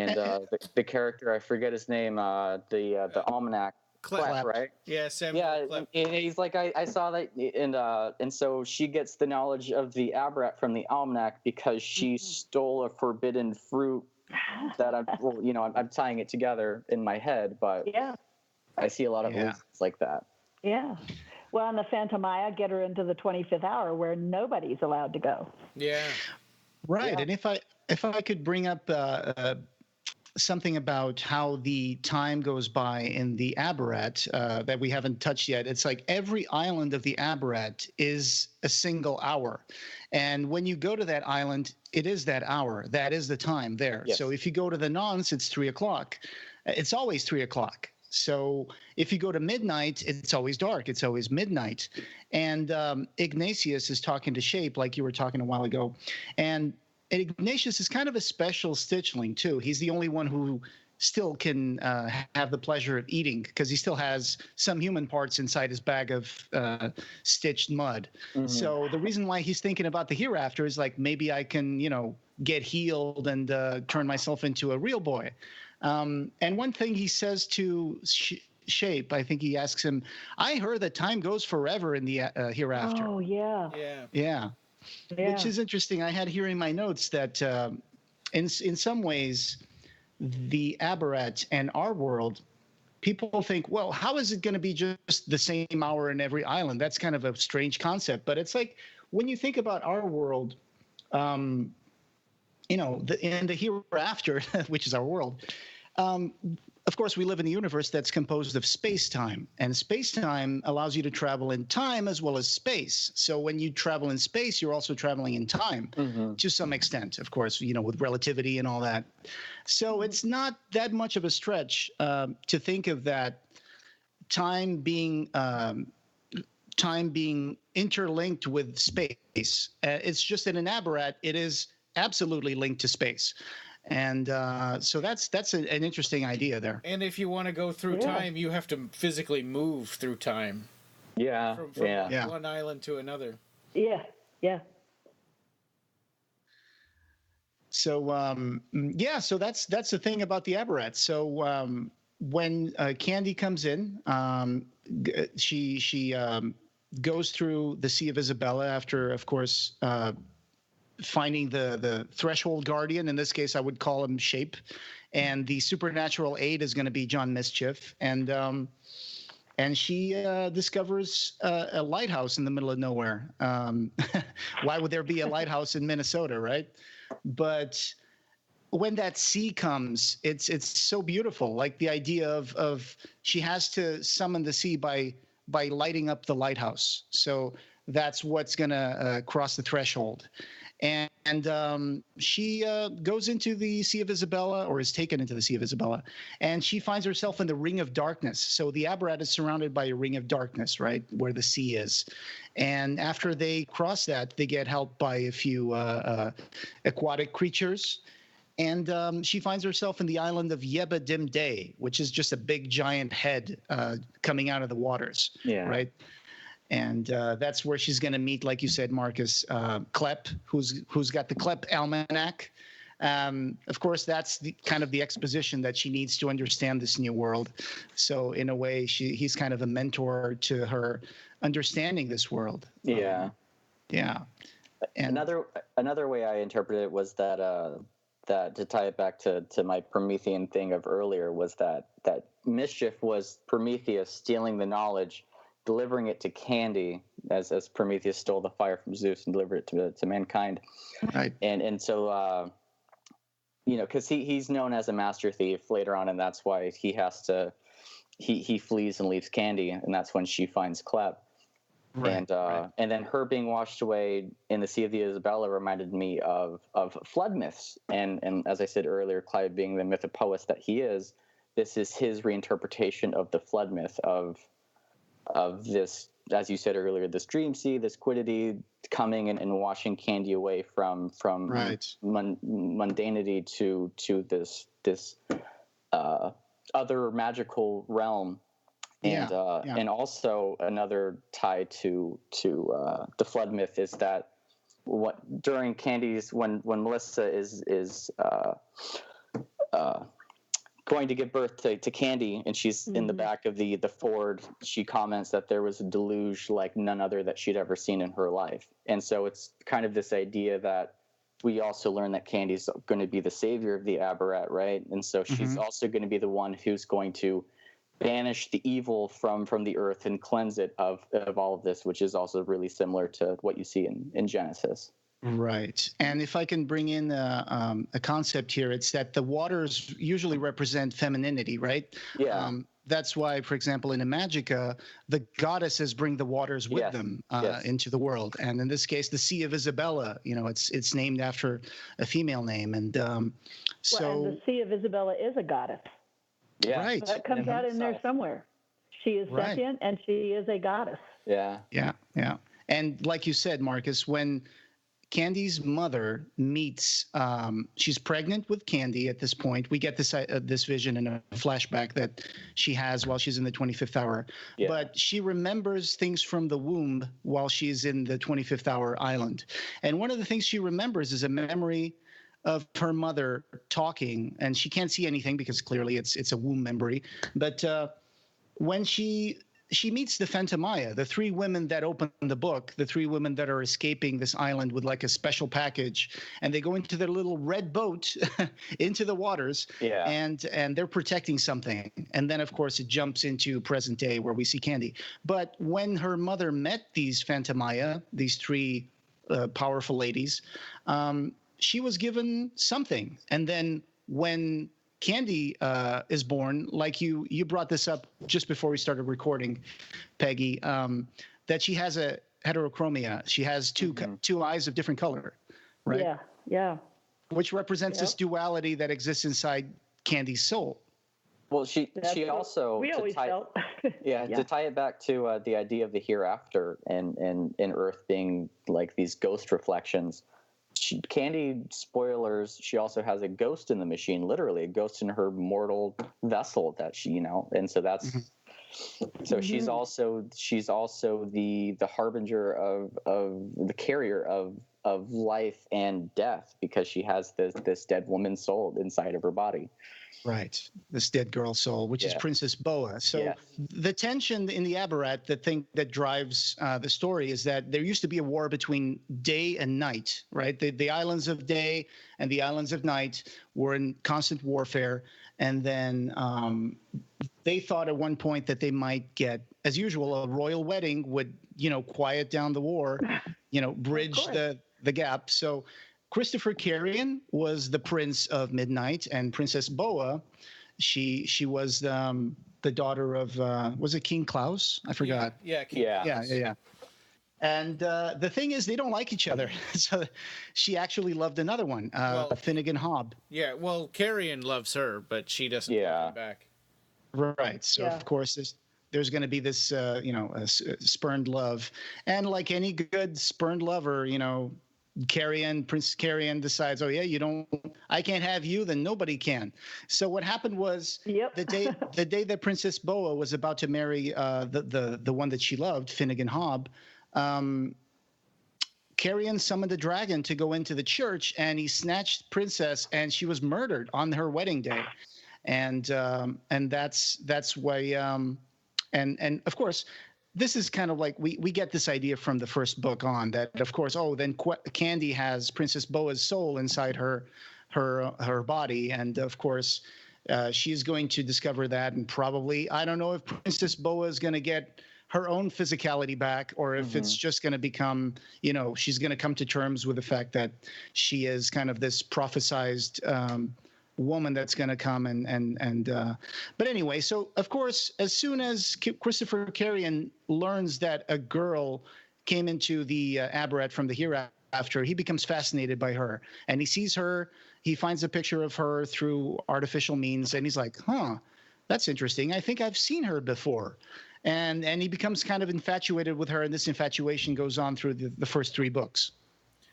the character, I forget his name, the almanac. Clef, right? Yeah, Sam. Yeah, Clef. and he's like, I saw that, and so she gets the knowledge of the Abarat from the almanac because she stole a forbidden fruit that I'm tying it together in my head, but Yeah. I see a lot of illusions like that. Yeah. Well, and the Phantomaya get her into the 25th hour where nobody's allowed to go. Yeah. Right. Yeah. And if I could bring up something about how the time goes by in the Abarat that we haven't touched yet. It's like every island of the Abarat is a single hour. And when you go to that island, it is that hour. That is the time there. Yes. So if you go to the Nons, it's 3 o'clock. It's always 3 o'clock. So if you go to midnight, it's always dark. It's always midnight. And Ignatius is talking to Shape, like you were talking a while ago. And Ignatius is kind of a special stitchling, too. He's the only one who still can have the pleasure of eating because he still has some human parts inside his bag of stitched mud. Mm-hmm. So the reason why he's thinking about the hereafter is like, maybe I can, get healed and turn myself into a real boy. And one thing he says to Shape, I think he asks him, I heard that time goes forever in the hereafter. Oh, yeah. Yeah. Which is interesting. I had here in my notes that in some ways, the Abarat and our world, people think, well, how is it going to be just the same hour in every island? That's kind of a strange concept. But it's like when you think about our world, in the hereafter, which is our world, of course, we live in a universe that's composed of space-time, and space-time allows you to travel in time as well as space. So when you travel in space, you're also traveling in time to some extent, of course, with relativity and all that. So it's not that much of a stretch to think of that time being interlinked with space. It's just that in Abarat, it is absolutely linked to space. And so that's an interesting idea there. And if you want to go through time, you have to physically move through time. Yeah. From one island to another. Yeah. So so that's the thing about the Abarat. So when Candy comes in, she goes through the Sea of Isabella after, of course, finding the threshold guardian. In this case, I would call him Shape, and the supernatural aid is going to be John Mischief, and she discovers a lighthouse in the middle of nowhere. Why would there be a lighthouse in Minnesota, right? But when that sea comes, it's so beautiful. Like the idea of she has to summon the sea by lighting up the lighthouse. So that's what's going to cross the threshold. And she goes into the Sea of Isabella, or is taken into the Sea of Isabella, and she finds herself in the Ring of Darkness. So the Abarat is surrounded by a Ring of Darkness, right, where the sea is. And after they cross that, they get helped by a few aquatic creatures. And she finds herself in the island of Yeba Dim Day, which is just a big giant head coming out of the waters, right? And that's where she's going to meet, like you said, Marcus, Klep, who's got the Klep Almanac. Of course, that's the kind of the exposition that she needs to understand this new world. So in a way, he's kind of a mentor to her understanding this world. Yeah. And another way I interpreted it was that to tie it back to my Promethean thing of earlier was that Mischief was Prometheus stealing the knowledge, delivering it to Candy as Prometheus stole the fire from Zeus and delivered it to mankind. Right. And so, because he's known as a master thief later on, and that's why he flees and leaves Candy, and that's when she finds Klep. Right, and then her being washed away in the Sea of the Isabella reminded me of flood myths. And as I said earlier, Clive being the mythopoet that he is, this is his reinterpretation of the flood myth of this, as you said earlier, this dream sea, this quiddity coming and washing Candy away from mundanity to this other magical realm. And and also another tie to the flood myth is that during Candy's when Melissa is going to give birth to Candy, and she's in the back of the Ford, she comments that there was a deluge like none other that she'd ever seen in her life. And so it's kind of this idea that we also learn that Candy's going to be the savior of the Abarat, right? And so she's also going to be the one who's going to banish the evil from the earth and cleanse it of all of this, which is also really similar to what you see in Genesis. Right. And if I can bring in a concept here, it's that the waters usually represent femininity, right? Yeah. That's why, for example, in Imagica, the goddesses bring the waters with them into the world. And in this case, the Sea of Isabella, it's named after a female name. And and the Sea of Isabella is a goddess. Yeah. Right. That comes out in there somewhere. She is sentient and she is a goddess. Yeah. Yeah. Yeah. And like you said, Marcus, when Candy's mother meets, she's pregnant with Candy at this point. We get this vision in a flashback that she has while she's in the 25th hour. Yeah. But she remembers things from the womb while she's in the 25th hour island. And one of the things she remembers is a memory of her mother talking, and she can't see anything because clearly it's a womb memory. But when she meets the Phantomaya, the three women that open the book, the three women that are escaping this island with like a special package, and they go into their little red boat into the waters, and they're protecting something. And then, of course, it jumps into present day where we see Candy. But when her mother met these Phantomaya, these three powerful ladies, she was given something. And then when Candy is born, like you brought this up just before we started recording, Peggy, that she has a heterochromia. She has two eyes of different color, right? Yeah. Which represents this duality that exists inside Candy's soul. Well, she also we always felt. To tie it back to the idea of the hereafter and Earth being like these ghost reflections. Candy, spoilers, she also has a ghost in the machine, literally a ghost in her mortal vessel that she, and so that's she's also the harbinger of the carrier of life and death, because she has this dead woman's soul inside of her body. Right. This dead girl soul, which is Princess Boa. So the tension in the Abarat, the thing that drives the story, is that there used to be a war between day and night, right? The islands of day and the islands of night were in constant warfare. And then they thought at one point that they might get, as usual, a royal wedding would, quiet down the war, bridge the gap. So Christopher Carrion was the Prince of Midnight, and Princess Boa, she was the daughter of was it King Klaus? I forgot. Yeah. Yeah. And the thing is, they don't like each other. So she actually loved another one, Finnegan Hobb. Yeah. Well, Carrion loves her, but she doesn't love him back. Right. So of course there's going to be this spurned love, and like any good spurned lover, Prince Carrion decides, I can't have you, then nobody can. So what happened was the day that Princess Boa was about to marry the one that she loved, Finnegan Hobb, Carrion summoned a dragon to go into the church, and he snatched Princess, and she was murdered on her wedding day. And that's why and of course, this is kind of like we get this idea from the first book on that, of course, then Candy has Princess Boa's soul inside her body, and of course she's going to discover that, and probably, I don't know if Princess Boa is going to get her own physicality back, or if it's just going to become, she's going to come to terms with the fact that she is kind of this prophesized woman that's going to come but anyway, so of course, as soon as Christopher Carrion learns that a girl came into the Abarat from the hereafter, he becomes fascinated by her, and he sees her, he finds a picture of her through artificial means, and he's like, that's interesting, I think I've seen her before. And he becomes kind of infatuated with her, and this infatuation goes on through the first three books.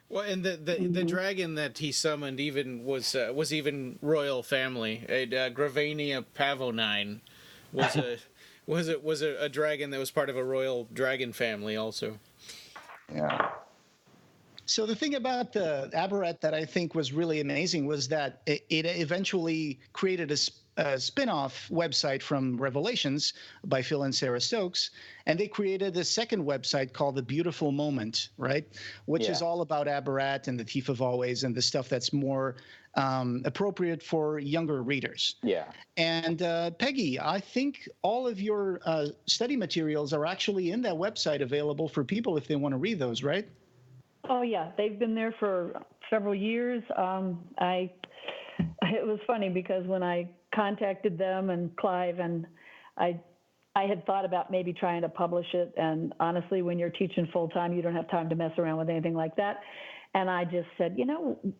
Well, and the dragon that he summoned even was even royal family. Gravania pavonine was a dragon that was part of a royal dragon family also. Yeah. So the thing about the Abarat that I think was really amazing was that it eventually created a spin-off website from Revelations by Phil and Sarah Stokes, and they created a second website called The Beautiful Moment, right? Which is all about Abarat and the Thief of Always and the stuff that's more appropriate for younger readers. Yeah. And Peggy, I think all of your study materials are actually in that website available for people if they want to read those, right? Oh yeah, they've been there for several years. It was funny because when I contacted them and Clive, and I had thought about maybe trying to publish it. And honestly, when you're teaching full time, you don't have time to mess around with anything like that. And I just said,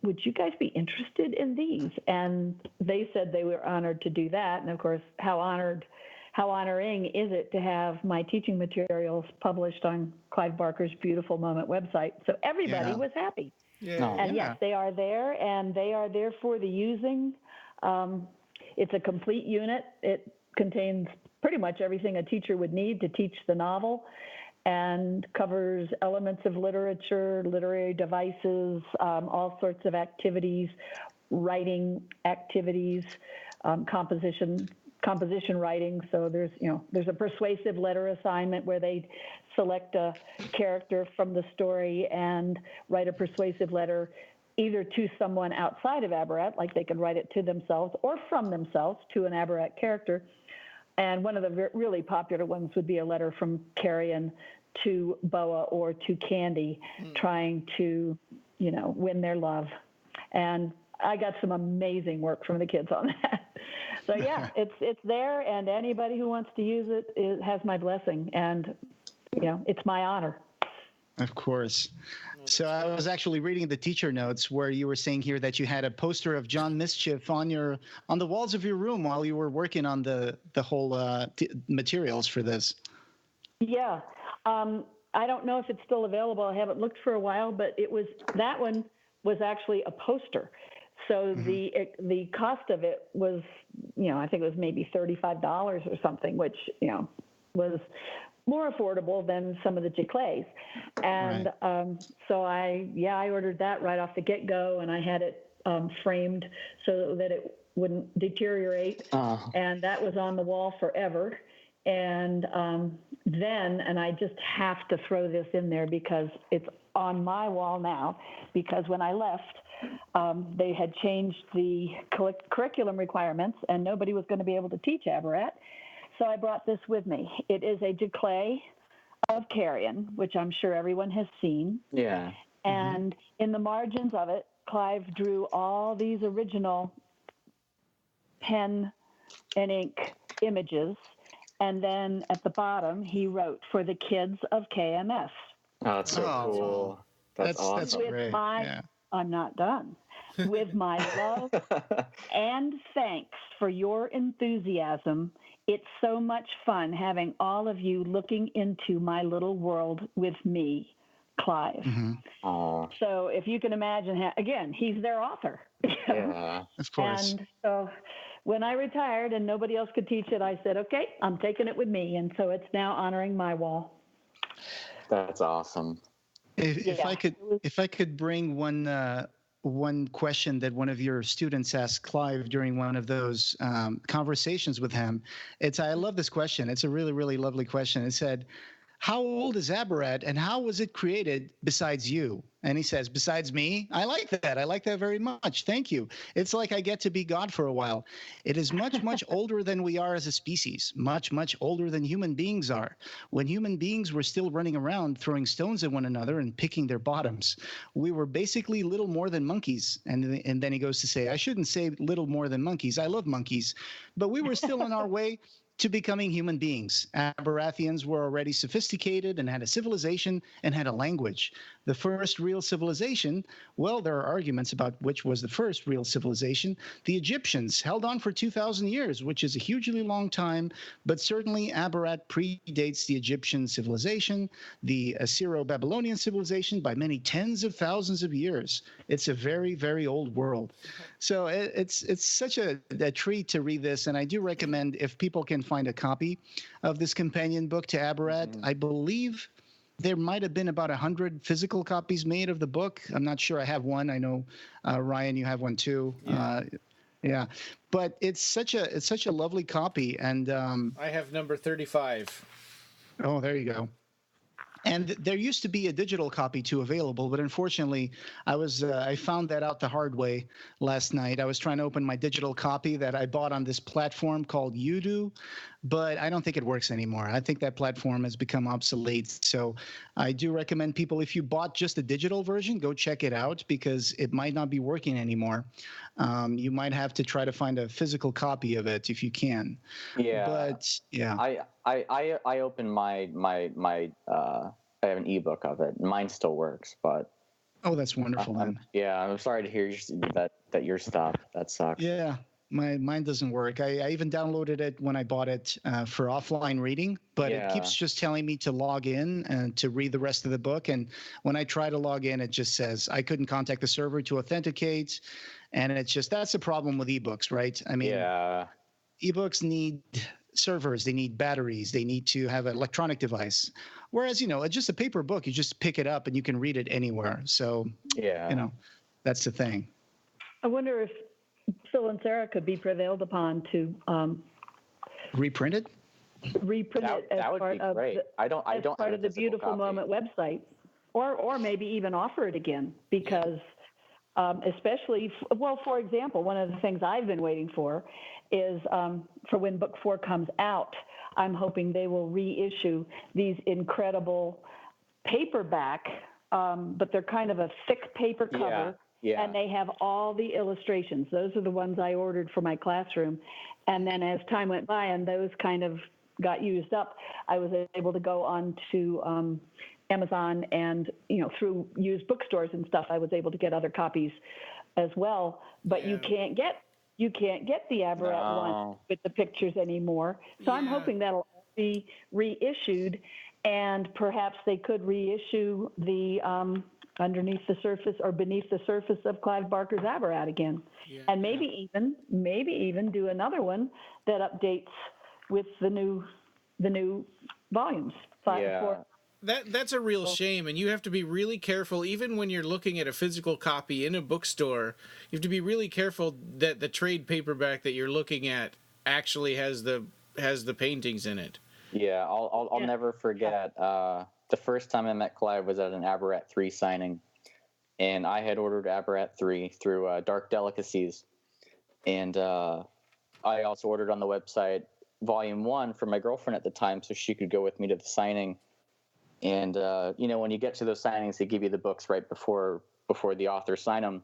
would you guys be interested in these? And they said they were honored to do that. And of course, how honoring is it to have my teaching materials published on Clive Barker's Beautiful Moment website? So everybody was happy. Yeah. And yes, they are there, and they are there for the using. It's a complete unit. It contains pretty much everything a teacher would need to teach the novel, and covers elements of literature, literary devices, all sorts of activities, writing activities, composition writing. So there's a persuasive letter assignment where they select a character from the story and write a persuasive letter either to someone outside of Abarat, like they could write it to themselves, or from themselves to an Abarat character. And one of the really popular ones would be a letter from Carrion to Boa or to Candy, trying to, win their love. And I got some amazing work from the kids on that. So yeah, it's there, and anybody who wants to use it has my blessing, and it's my honor. Of course. So I was actually reading the teacher notes where you were saying here that you had a poster of John Mischief on the walls of your room while you were working on the whole materials for this. Yeah. I don't know if it's still available. I haven't looked for a while, but that one was actually a poster. So the cost of it was, I think it was maybe $35 or something, which, was more affordable than some of the giclées. And so I ordered that right off the get-go, and I had it framed so that it wouldn't deteriorate. And that was on the wall forever. And and I just have to throw this in there because it's on my wall now, because when I left, they had changed the curriculum requirements, and nobody was going to be able to teach Abarat. So I brought this with me. It is a giclée of Carrion, which I'm sure everyone has seen. Yeah. And in the margins of it, Clive drew all these original pen and ink images. And then at the bottom, he wrote, "For the kids of KMS." Oh, that's so cool. That's awesome. That's great. I'm not done. With my love and thanks for your enthusiasm. It's so much fun having all of you looking into my little world with me, Clive. So if you can imagine, again, he's their author. Yeah, of course. And so when I retired and nobody else could teach it, I said, okay, I'm taking it with me. And so it's now honoring my wall. That's awesome. If I could bring one question that one of your students asked Clive during one of those conversations with him. I love this question. It's a really, really lovely question. It said, "How old is Abarat, and how was it created besides you?" And he says, "Besides me?" I like that. I like that very much. Thank you. It's like I get to be God for a while. It is much, much older than we are as a species. Much, much older than human beings are. When human beings were still running around throwing stones at one another and picking their bottoms, we were basically little more than monkeys. And then he goes to say, I shouldn't say little more than monkeys. I love monkeys. But we were still on our way to becoming human beings. Abarathians were already sophisticated and had a civilization and had a language. The first real civilization, well, there are arguments about which was the first real civilization. The Egyptians held on for 2,000 years, which is a hugely long time, but certainly Abarat predates the Egyptian civilization, the Assyro-Babylonian civilization by many tens of thousands of years. It's a very, very old world. So it's such a treat to read this, and I do recommend if people can find a copy of this companion book to Abarat. I believe there might have been about 100 physical copies made of the book. I'm not sure. I have one. I know, Ryan, you have one too. Yeah. Yeah, but it's such a lovely copy, and I have number 35. oh, there you go. And there used to be a digital copy too available, but unfortunately, I found that out the hard way last night. I was trying to open my digital copy that I bought on this platform called Udo, but I don't think it works anymore. I think that platform has become obsolete. So I do recommend people, if you bought just the digital version, go check it out because it might not be working anymore. You might have to try to find a physical copy of it if you can. Yeah. But yeah. I opened my I have an ebook of it. Mine still works, but Oh, that's wonderful, man. I'm sorry to hear that yours stopped. That sucks. Yeah, mine doesn't work. I even downloaded it when I bought it for offline reading, but it keeps just telling me to log in and to read the rest of the book. And when I try to log in, it just says I couldn't contact the server to authenticate. And it's just, that's the problem with ebooks, right? I mean, ebooks need servers, they need batteries, they need to have an electronic device. Whereas, just a paper book, you just pick it up and you can read it anywhere. So, that's the thing. I wonder if Phil and Sarah could be prevailed upon to reprint it? Reprint it as part of great. I don't part of the Beautiful copy. Moment website, or maybe even offer it again because. Especially, for example, one of the things I've been waiting for is for when book 4 comes out, I'm hoping they will reissue these incredible paperback, but they're kind of a thick paper cover, and they have all the illustrations. Those are the ones I ordered for my classroom. And then as time went by and those kind of got used up, I was able to go on to Amazon and, through used bookstores and stuff, I was able to get other copies as well. But you can't get the Abarat one with the pictures anymore. So I'm hoping that'll be reissued, and perhaps they could reissue the Underneath the Surface or Beneath the Surface of Clive Barker's Abarat again, and maybe even do another one that updates with the new volumes. 4. That's a real shame, and you have to be really careful. Even when you're looking at a physical copy in a bookstore, you have to be really careful that the trade paperback that you're looking at actually has the paintings in it. Yeah, I'll never forget. The first time I met Clive was at an Abarat 3 signing, and I had ordered Abarat 3 through Dark Delicacies, and I also ordered on the website Volume 1 for my girlfriend at the time, so she could go with me to the signing. And, when you get to those signings, they give you the books right before the authors sign them.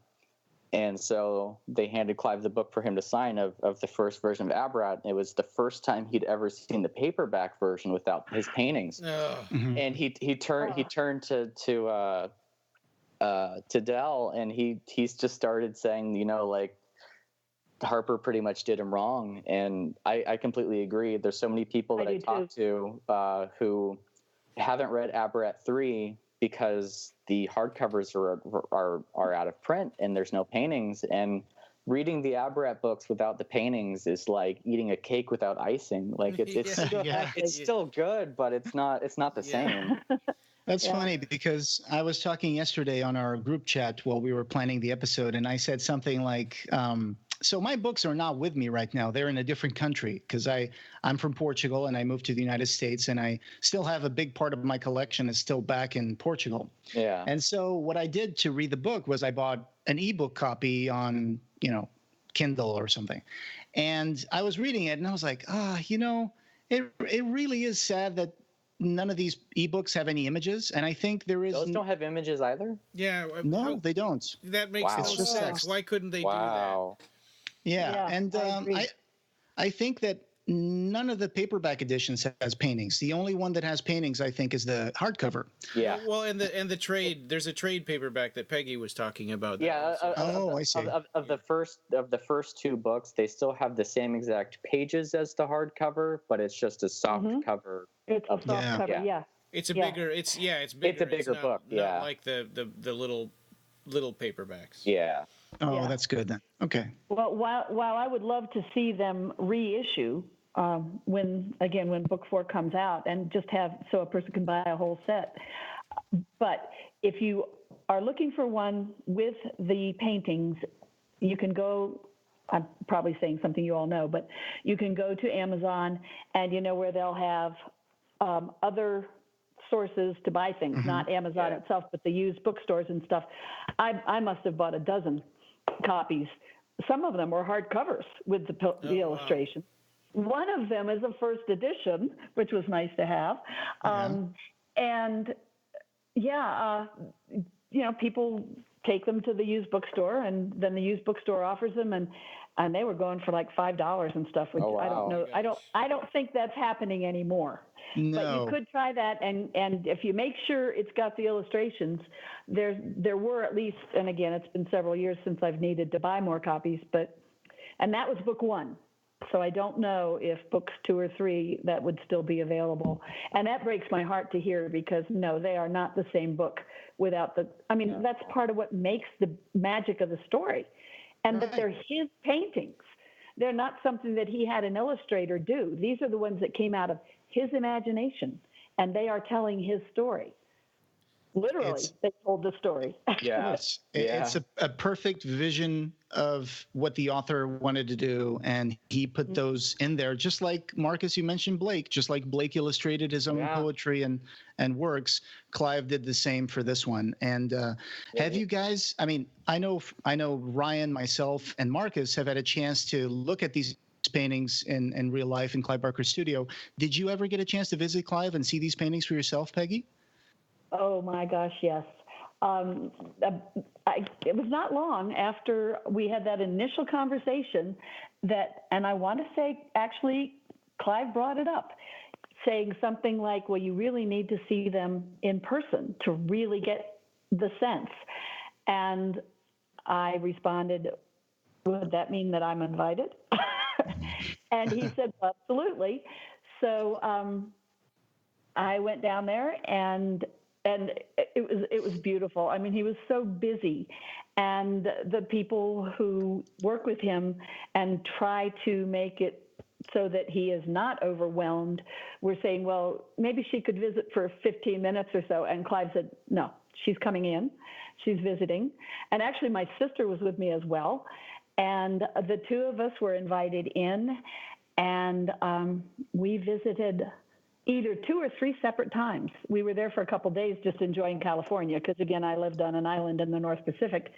And so they handed Clive the book for him to sign of the first version of Abarat. It was the first time he'd ever seen the paperback version without his paintings. And he turned to Dell, and he's just started saying, Harper pretty much did him wrong. And I completely agree. There's so many people that I talked to who haven't read Abarat 3 because the hardcovers are out of print and there's no paintings, and reading the Abarat books without the paintings is like eating a cake without icing. Like it's still good, but it's not the same. That's funny because I was talking yesterday on our group chat while we were planning the episode, and I said something like, so my books are not with me right now. They're in a different country because I'm from Portugal and I moved to the United States, and I still have a big part of my collection is still back in Portugal. Yeah. And so what I did to read the book was I bought an ebook copy on, Kindle or something. And I was reading it and I was like, it really is sad that none of these ebooks have any images, and I think there is. Those don't have images either? Yeah. No, they don't. That makes no sense. Why couldn't they do that? Yeah, and I think that none of the paperback editions has paintings. The only one that has paintings, I think, is the hardcover. Yeah. Well, and the trade, there's a trade paperback that Peggy was talking about. Yeah. I see. Of the first 2 books, they still have the same exact pages as the hardcover, but it's just a soft cover. It's a soft cover. Yeah. It's a bigger. It's bigger. It's a bigger book. Not like the little paperbacks. Yeah. Oh, that's good then. Okay. Well, while I would love to see them reissue when book 4 comes out, and just so a person can buy a whole set. But if you are looking for one with the paintings, you can go, I'm probably saying something you all know, but you can go to Amazon, and where they'll have other sources to buy things, not Amazon itself, but the used bookstores and stuff. I must have bought a dozen copies. Some of them were hardcovers with the illustration. One of them is a first edition, which was nice to have. And people take them to the used bookstore, and then the used bookstore offers them, and they were going for like $5 and stuff. Which I don't know. I don't think that's happening anymore. No. But you could try that, and if you make sure it's got the illustrations, there were at least, and again, it's been several years since I've needed to buy more copies, and that was book 1. So I don't know if books 2 or 3 that would still be available. And that breaks my heart to hear, because no, they are not the same book without that's part of what makes the magic of the story. And that they're his paintings. They're not something that he had an illustrator do. These are the ones that came out of his imagination, and they are telling his story. Literally, they told the story. It's a perfect vision of what the author wanted to do, and he put those in there. Just like Marcus, you mentioned Blake. Just like Blake illustrated his own poetry and works, Clive did the same for this one. And have you guys? I mean, I know Ryan, myself, and Marcus have had a chance to look at these paintings in real life in Clive Barker's studio. Did you ever get a chance to visit Clive and see these paintings for yourself, Peggy? Oh my gosh, yes. It was not long after we had that initial conversation and I want to say, actually, Clive brought it up, saying something like, well, you really need to see them in person to really get the sense. And I responded, would that mean that I'm invited? And he said, absolutely. So I went down there, and it was beautiful. I mean, he was so busy, and the people who work with him and try to make it so that he is not overwhelmed were saying, well, maybe she could visit for 15 minutes or so. And Clive said, no, she's coming in. She's visiting. And actually, my sister was with me as well. And the two of us were invited in, and we visited either 2 or 3 separate times. We were there for a couple of days just enjoying California, because, again, I lived on an island in the North Pacific.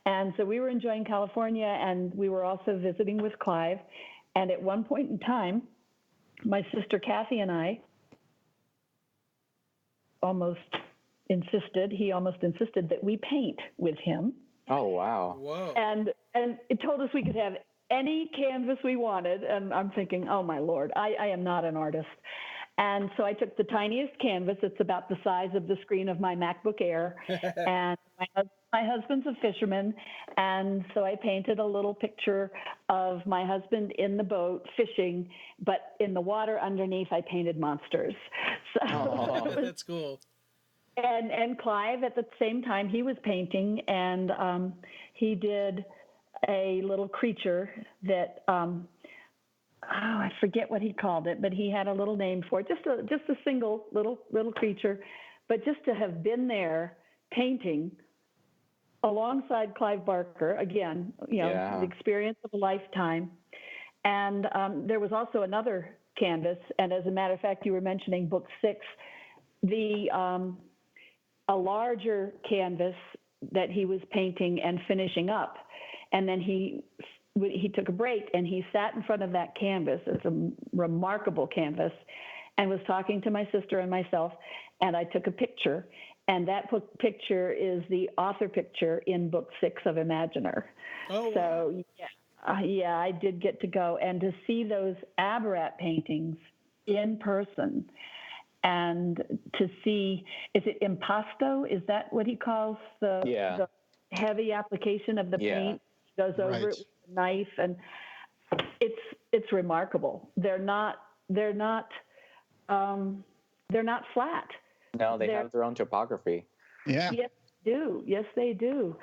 And so we were enjoying California, and we were also visiting with Clive. And at one point in time, my sister Kathy and I he almost insisted that we paint with him. Oh, wow. Whoa. And it told us we could have any canvas we wanted. And I'm thinking, oh, my Lord, I am not an artist. And so I took the tiniest canvas. It's about the size of the screen of my MacBook Air. And my husband's a fisherman. And so I painted a little picture of my husband in the boat fishing, but in the water underneath, I painted monsters. So that's cool. And Clive, at the same time, he was painting, and he did a little creature that I forget what he called it, but he had a little name for it. Just a single little creature, but just to have been there painting alongside Clive Barker, again, the experience of a lifetime. And there was also another canvas, and as a matter of fact, you were mentioning book 6, a larger canvas that he was painting and finishing up, and then he took a break, and he sat in front of that canvas. It's a remarkable canvas, and was talking to my sister and myself, and I took a picture, and that picture is the author picture in book 6 of Imaginer. Oh, so yeah, I did get to go and to see those Abarat paintings in person, and to see, is it impasto? Is that what he calls the heavy application of the paint? He goes over it with a knife, and it's remarkable. They're not flat. No, they have their own topography. Yeah. Yes, they do.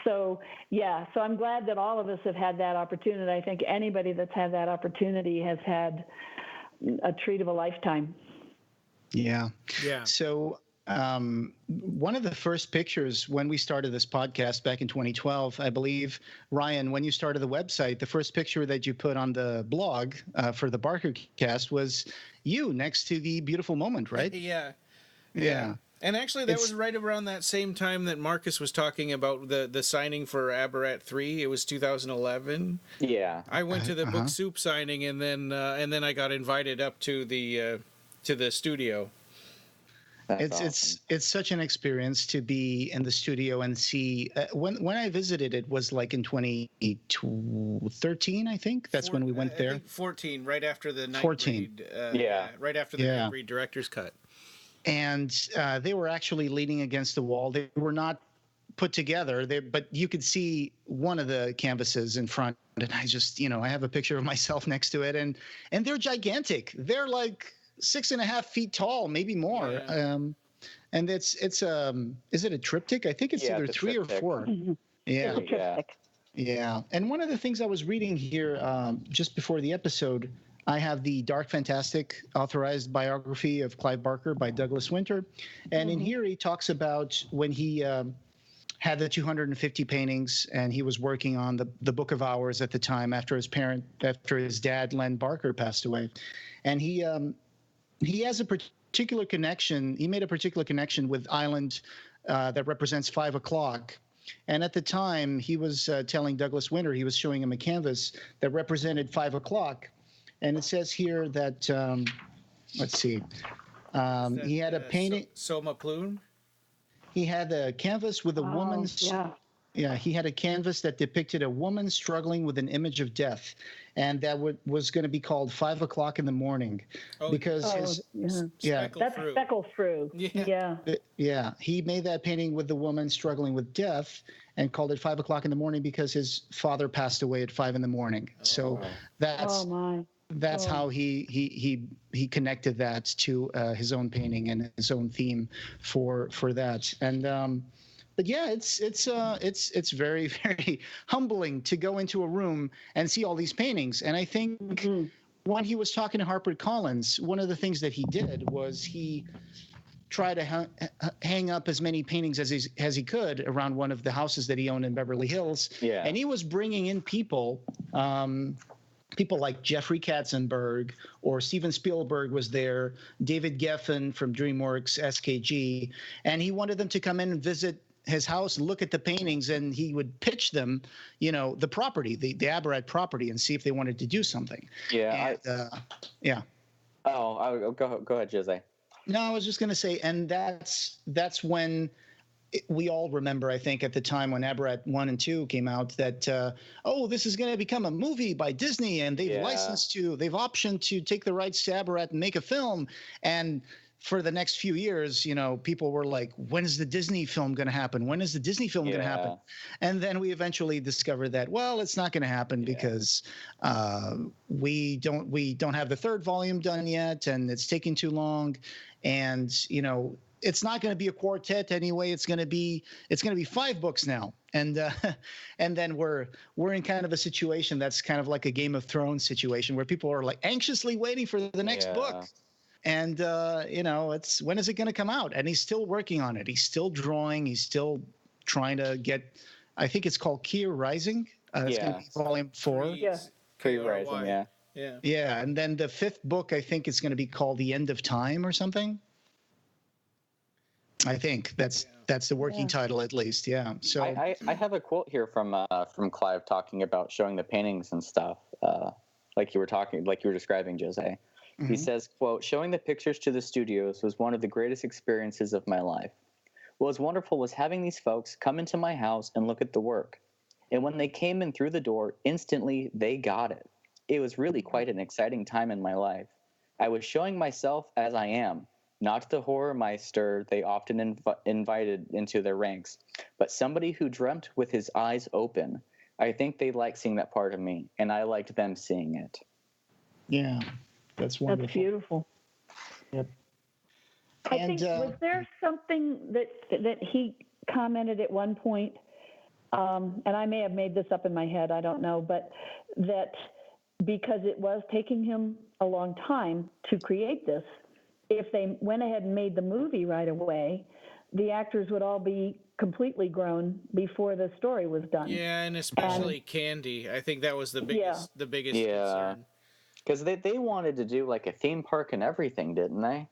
So, yeah, so I'm glad that all of us have had that opportunity. I think anybody that's had that opportunity has had a treat of a lifetime. Yeah. Yeah. So one of the first pictures when we started this podcast back in 2012, I believe, Ryan, when you started the website, the first picture that you put on the blog for the Barker cast was you next to the beautiful moment, right? Yeah. Yeah. And actually, that was right around that same time that Marcus was talking about the signing for Abarat 3. It was 2011. Yeah. I went to the Book Soup signing, and then I got invited up to the studio. That's awesome. It's such an experience to be in the studio and see. When I visited, it was like in 2013, I think. That's when we went there. I think 14, right after the night 14. read. Right after the night read director's cut. And they were actually leaning against the wall. They were not put together, but you could see one of the canvases in front. And I just, I have a picture of myself next to it. And they're gigantic. They're like 6.5 feet tall, maybe more. Yeah. And is it a triptych? I think it's either 3 or 4. Yeah. Yeah. And one of the things I was reading here just before the episode, I have the Dark Fantastic authorized biography of Clive Barker by Douglas Winter. And in here he talks about when he had the 250 paintings and he was working on the Book of Hours at the time after his dad, Len Barker, passed away. And he has a particular connection. He made a particular connection with Island that represents 5 o'clock. And at the time he was telling Douglas Winter, he was showing him a canvas that represented 5 o'clock. And it says here that, let's see, he had a painting. Soma Plume? He had a canvas with a woman's. Yeah, he had a canvas that depicted a woman struggling with an image of death. And that was going to be called 5 o'clock in the morning. Because that's Speckle Through. Yeah, he made that painting with the woman struggling with death and called it 5 o'clock in the morning because his father passed away at 5 in the morning. So that's how he connected that to his own painting and his own theme for that. And but yeah, it's very, very humbling to go into a room and see all these paintings. And I think when he was talking to HarperCollins, one of the things that he did was he tried to hang up as many paintings as he could around one of the houses that he owned in Beverly Hills. Yeah. And he was bringing in people like Jeffrey Katzenberg or Steven Spielberg was there, David Geffen from DreamWorks, SKG, and he wanted them to come in and visit his house, look at the paintings, and he would pitch them, the property, the Abarat property, and see if they wanted to do something. Yeah. Yeah. Oh, go ahead, Jose. No, I was just going to say, and that's when we all remember, I think, at the time when Abarat 1 and 2 came out that, this is going to become a movie by Disney, and they've optioned to take the rights to Abarat and make a film. And for the next few years, people were like, when is the Disney film going to happen? When is the Disney film going to happen? And then we eventually discovered that, well, it's not going to happen because we don't have the 3rd volume done yet, and it's taking too long. And, it's not going to be a quartet anyway. It's going to be 5 books now. And then we're in kind of a situation that's kind of like a Game of Thrones situation where people are like anxiously waiting for the next book. And, it's when is it going to come out? And he's still working on it. He's still drawing. He's still trying to get, I think it's called Kier Rising. It's going to be volume 4. Kier Rising, Yeah. And then the 5th book, I think it's going to be called The End of Time or something. I think that's the working title at least. Yeah. So I have a quote here from Clive talking about showing the paintings and stuff, like you were describing, Jose. He says, quote, "Showing the pictures to the studios was one of the greatest experiences of my life. What was wonderful was having these folks come into my house and look at the work. And when they came in through the door, instantly they got it. It was really quite an exciting time in my life. I was showing myself as I am, not the horror meister they often invited into their ranks, but somebody who dreamt with his eyes open. I think they liked seeing that part of me, and I liked them seeing it." Yeah. That's wonderful. That's beautiful. Yep. I think was there something that he commented at one point and I may have made this up in my head, I don't know, but that because it was taking him a long time to create this, if they went ahead and made the movie right away, the actors would all be completely grown before the story was done. Yeah, and especially Candy. I think that was the biggest concern. Because they wanted to do like a theme park and everything, didn't they?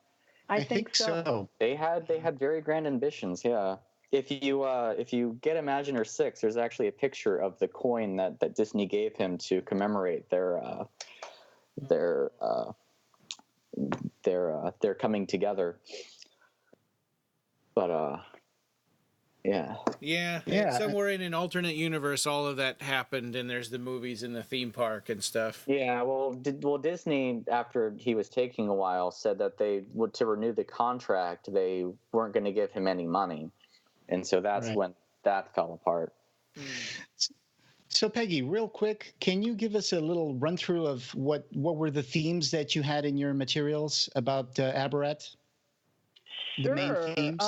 I think so. They had very grand ambitions. Yeah. If you get Imaginer 6, there's actually a picture of the coin that Disney gave him to commemorate their coming together. But yeah. Somewhere in an alternate universe, all of that happened, and there's the movies and the theme park and stuff. Yeah, well, Disney, after he was taking a while, said that they would, to renew the contract, they weren't going to give him any money, and so that's when that fell apart. So, Peggy, real quick, can you give us a little run through of what were the themes that you had in your materials about Abarat? Sure. The main themes.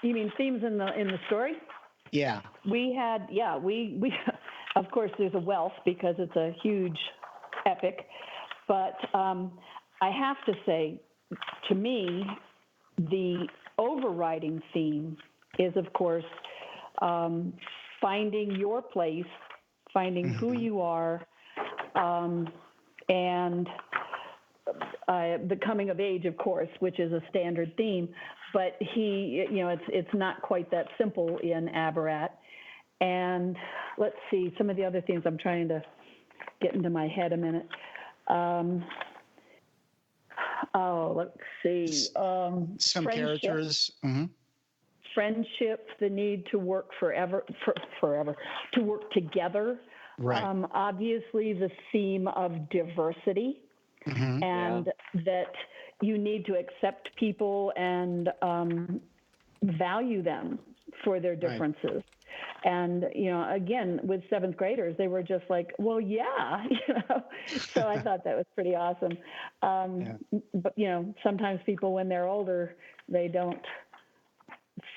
You mean themes in the story? Yeah. We of course there's a wealth because it's a huge epic, but I have to say, to me, the overriding theme is, of course, finding your place, finding who you are, and the coming of age, of course, which is a standard theme. But it's not quite that simple in Abarat. And let's see, some of the other themes, I'm trying to get into my head a minute. Let's see. Some characters. Friendship, the need to work forever, to work together. Right. Obviously, the theme of diversity. And that you need to accept people and value them for their differences. Right. And, again, with seventh graders, they were just like, well, yeah, So I thought that was pretty awesome. But, sometimes people, when they're older, they don't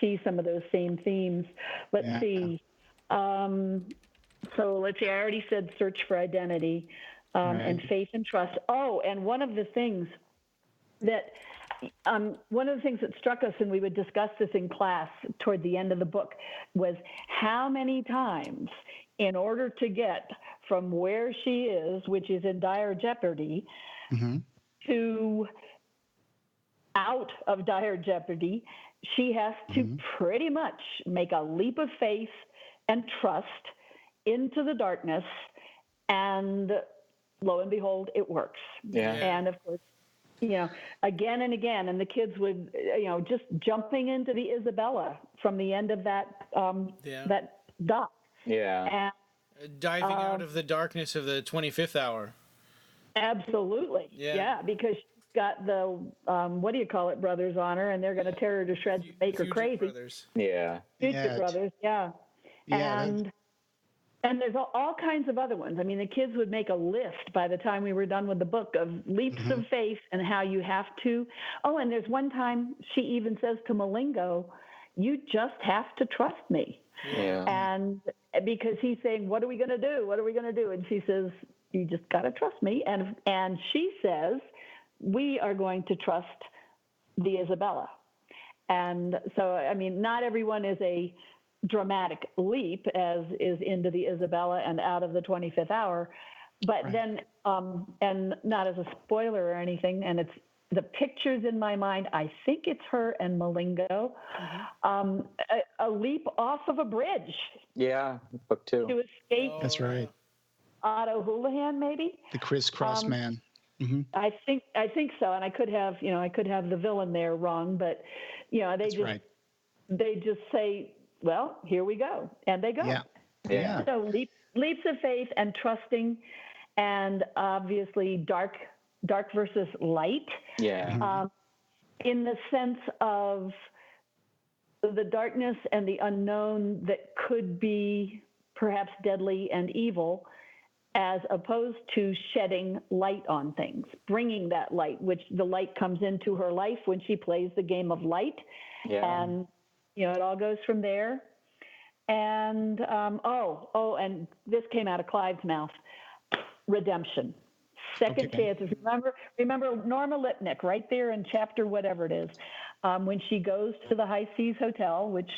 see some of those same themes. Let's see. So let's see, I already said search for identity. And faith and trust. Oh, and one of the things that struck us, and we would discuss this in class toward the end of the book, was how many times, in order to get from where she is, which is in dire jeopardy, to out of dire jeopardy, she has to pretty much make a leap of faith and trust into the darkness, and lo and behold, it works. Yeah. And of course, again and again, and the kids would, just jumping into the Isabella from the end of that dock. Yeah. And diving out of the darkness of the 25th hour. Absolutely. Yeah, because she's got the brothers on her, and they're going to tear her to shreds and make her crazy. Brothers. Yeah. Future brothers. Yeah. And there's all kinds of other ones. I mean, the kids would make a list by the time we were done with the book of leaps of faith and how you have to. Oh, and there's one time she even says to Malingo, you just have to trust me. Yeah. And because he's saying, what are we going to do? What are we going to do? And she says, you just got to trust me. And she says, we are going to trust the Isabella. And so, I mean, not everyone is a dramatic leap as is into the Isabella and out of the 25th hour, but then and not as a spoiler or anything, and it's the pictures in my mind, I think it's her and Malingo, a leap off of a bridge. Yeah, book 2. To escape. That's right. Otto Houlihan, maybe? The crisscross man. I think so, and I could have the villain there wrong, but they just say, well, here we go. And they go. Yeah. So leaps of faith and trusting, and obviously dark versus light. Yeah. In the sense of the darkness and the unknown that could be perhaps deadly and evil, as opposed to shedding light on things, bringing that light, which the light comes into her life when she plays the game of light. Yeah. And it all goes from there. And and this came out of Clive's mouth. Redemption, second chances. Remember Norma Lipnick right there in chapter whatever it is, when she goes to the High Seas Hotel, which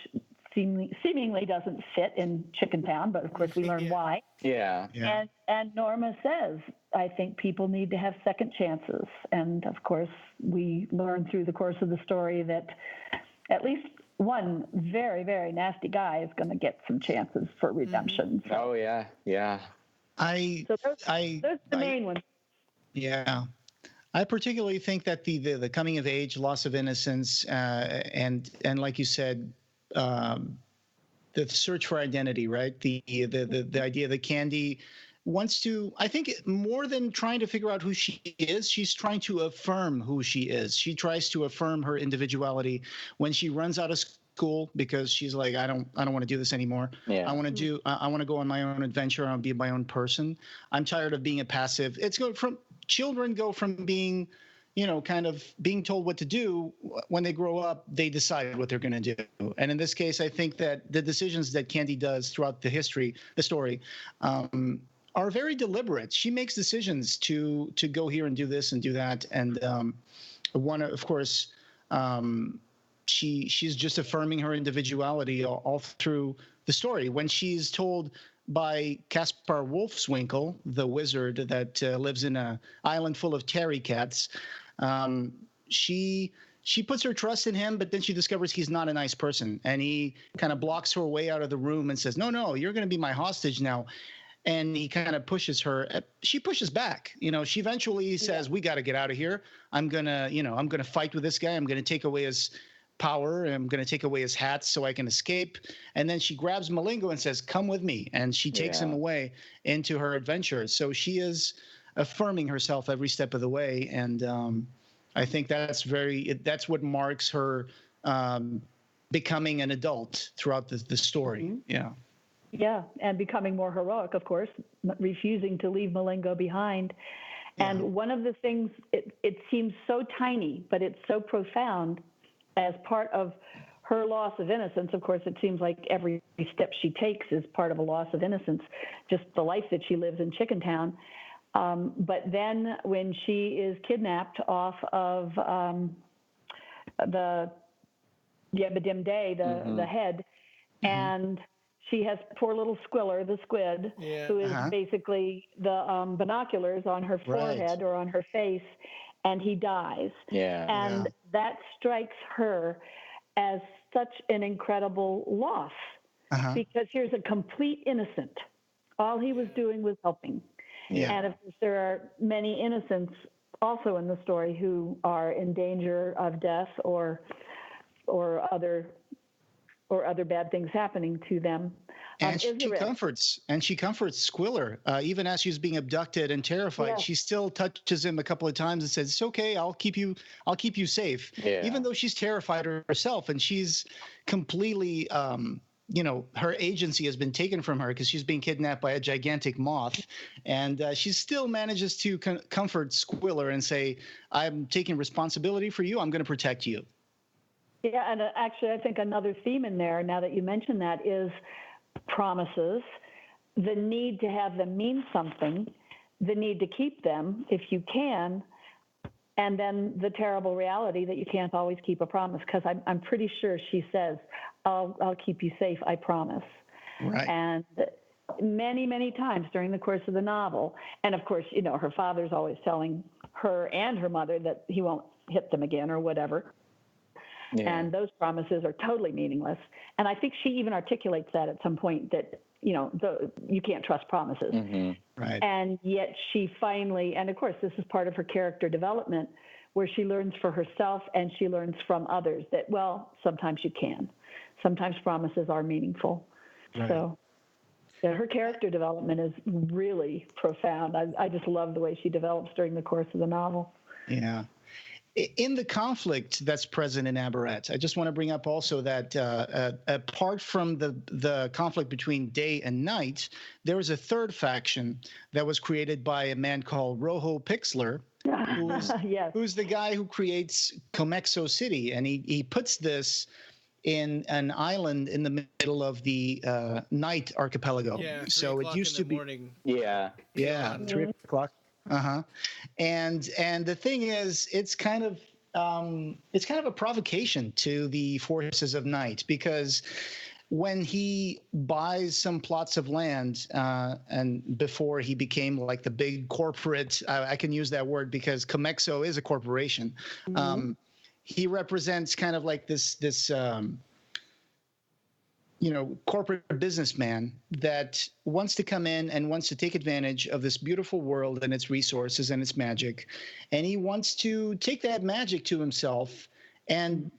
seemingly doesn't fit in Chicken Town, but of course we learn why. Yeah. And Norma says, I think people need to have second chances. And of course, we learn through the course of the story that at least one very, very nasty guy is going to get some chances for redemption. So, oh, yeah. So those are the main ones. Yeah. I particularly think that the coming of age, loss of innocence, and like you said, the search for identity, right? The idea that Candy wants to, I think, more than trying to figure out who she is, she's trying to affirm who she is. She tries to affirm her individuality when she runs out of school because she's like, I don't want to do this anymore. Yeah. I want to go on my own adventure. I want to be my own person. I'm tired of being a passive. Children go from being, kind of being told what to do. When they grow up, they decide what they're going to do. And in this case, I think that the decisions that Candy does throughout the story, are very deliberate. She makes decisions to go here and do this and do that. And of course, she's just affirming her individuality all through the story. When she's told by Caspar Wolfswinkel, the wizard that lives in an island full of tarry cats, she puts her trust in him, but then she discovers he's not a nice person. And he kind of blocks her way out of the room and says, no, you're going to be my hostage now. And he kind of pushes her. She pushes back. She eventually says, we got to get out of here. I'm going to fight with this guy. I'm going to take away his power. I'm going to take away his hat so I can escape. And then she grabs Malingo and says, come with me. And she takes him away into her adventure. So she is affirming herself every step of the way. And I think that's what marks her becoming an adult throughout the story. Mm-hmm. Yeah. Yeah, and becoming more heroic, of course, refusing to leave Malingo behind. Yeah. And one of the things, it seems so tiny, but it's so profound as part of her loss of innocence. Of course, it seems like every step she takes is part of a loss of innocence, just the life that she lives in Chicken Town. But then when she is kidnapped off of the Yebadim Day, the head, and she has poor little Squiller, the squid, who is basically the binoculars on her forehead or on her face, and he dies. And that strikes her as such an incredible loss because here's a complete innocent. All he was doing was helping. And of course, there are many innocents also in the story who are in danger of death or other bad things happening to them. And she comforts Squiller, even as she's being abducted and terrified. She still touches him a couple of times and says, "It's okay. I'll keep you safe." Even though she's terrified herself, and she's completely, her agency has been taken from her because she's being kidnapped by a gigantic moth, and she still manages to comfort Squiller and say, "I'm taking responsibility for you. I'm going to protect you." Yeah, and actually, I think another theme in there, now that you mention that, is promises, the need to have them mean something, the need to keep them if you can, and then the terrible reality that you can't always keep a promise. Because I'm pretty sure she says, "I'll keep you safe, I promise." Right. And many, many times during the course of the novel, and of course, her father's always telling her and her mother that he won't hit them again or whatever. And those promises are totally meaningless. And I think she even articulates that at some point that, you can't trust promises. Right. And yet she finally, and of course, this is part of her character development, where she learns for herself and she learns from others that, well, sometimes you can. Sometimes promises are meaningful. Right. So her character development is really profound. I just love the way she develops during the course of the novel. Yeah. In the conflict that's present in Abarat, I just want to bring up also that apart from the conflict between day and night, there is a third faction that was created by a man called Rojo Pixler, who's the guy who creates Comexo City. And he puts this in an island in the middle of the night archipelago. Yeah, 3 so it o'clock used in to the be morning. Yeah. yeah, Beyond. 3 o'clock. Uh-huh. And the thing is, it's kind of a provocation to the forces of night, because when he buys some plots of land, and before he became like the big corporate, I can use that word because Comexo is a corporation. He represents kind of like this corporate businessman that wants to come in and wants to take advantage of this beautiful world and its resources and its magic. And he wants to take that magic to himself and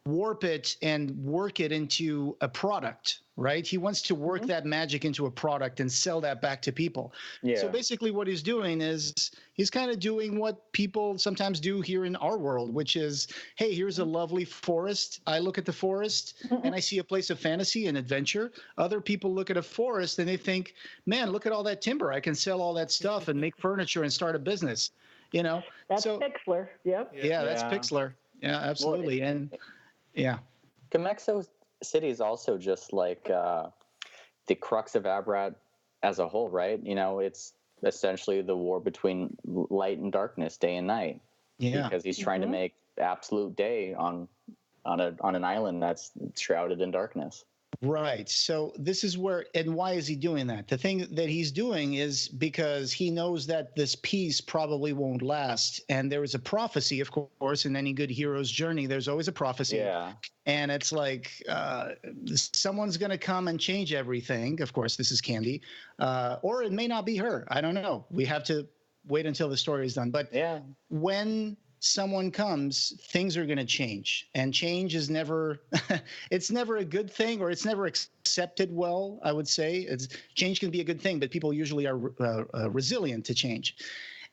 warp it and work it into a product, right? He wants to work that magic into a product and sell that back to people. Yeah. So basically what he's doing is he's kind of doing what people sometimes do here in our world, which is, hey, here's a lovely forest. I look at the forest and I see a place of fantasy and adventure. Other people look at a forest and they think, man, look at all that timber. I can sell all that stuff and make furniture and start a business, That's Pixlr. Yep. Yeah, that's Pixlr. Yeah, absolutely. Yeah. Comexo City is also just like the crux of Abarat as a whole, right? It's essentially the war between light and darkness, day and night. Yeah. Because he's trying to make absolute day on an island that's shrouded in darkness. Right. So this is where, and why is he doing that? The thing that he's doing is because he knows that this peace probably won't last. And there is a prophecy, of course, in any good hero's journey, there's always a prophecy. Yeah. And it's like someone's going to come and change everything. Of course, this is Candy. Or it may not be her. I don't know. We have to wait until the story is done. But when someone comes, things are going to change, and change is never it's never a good thing, or it's never accepted well, I would say. Change can be a good thing, but people usually are resilient to change.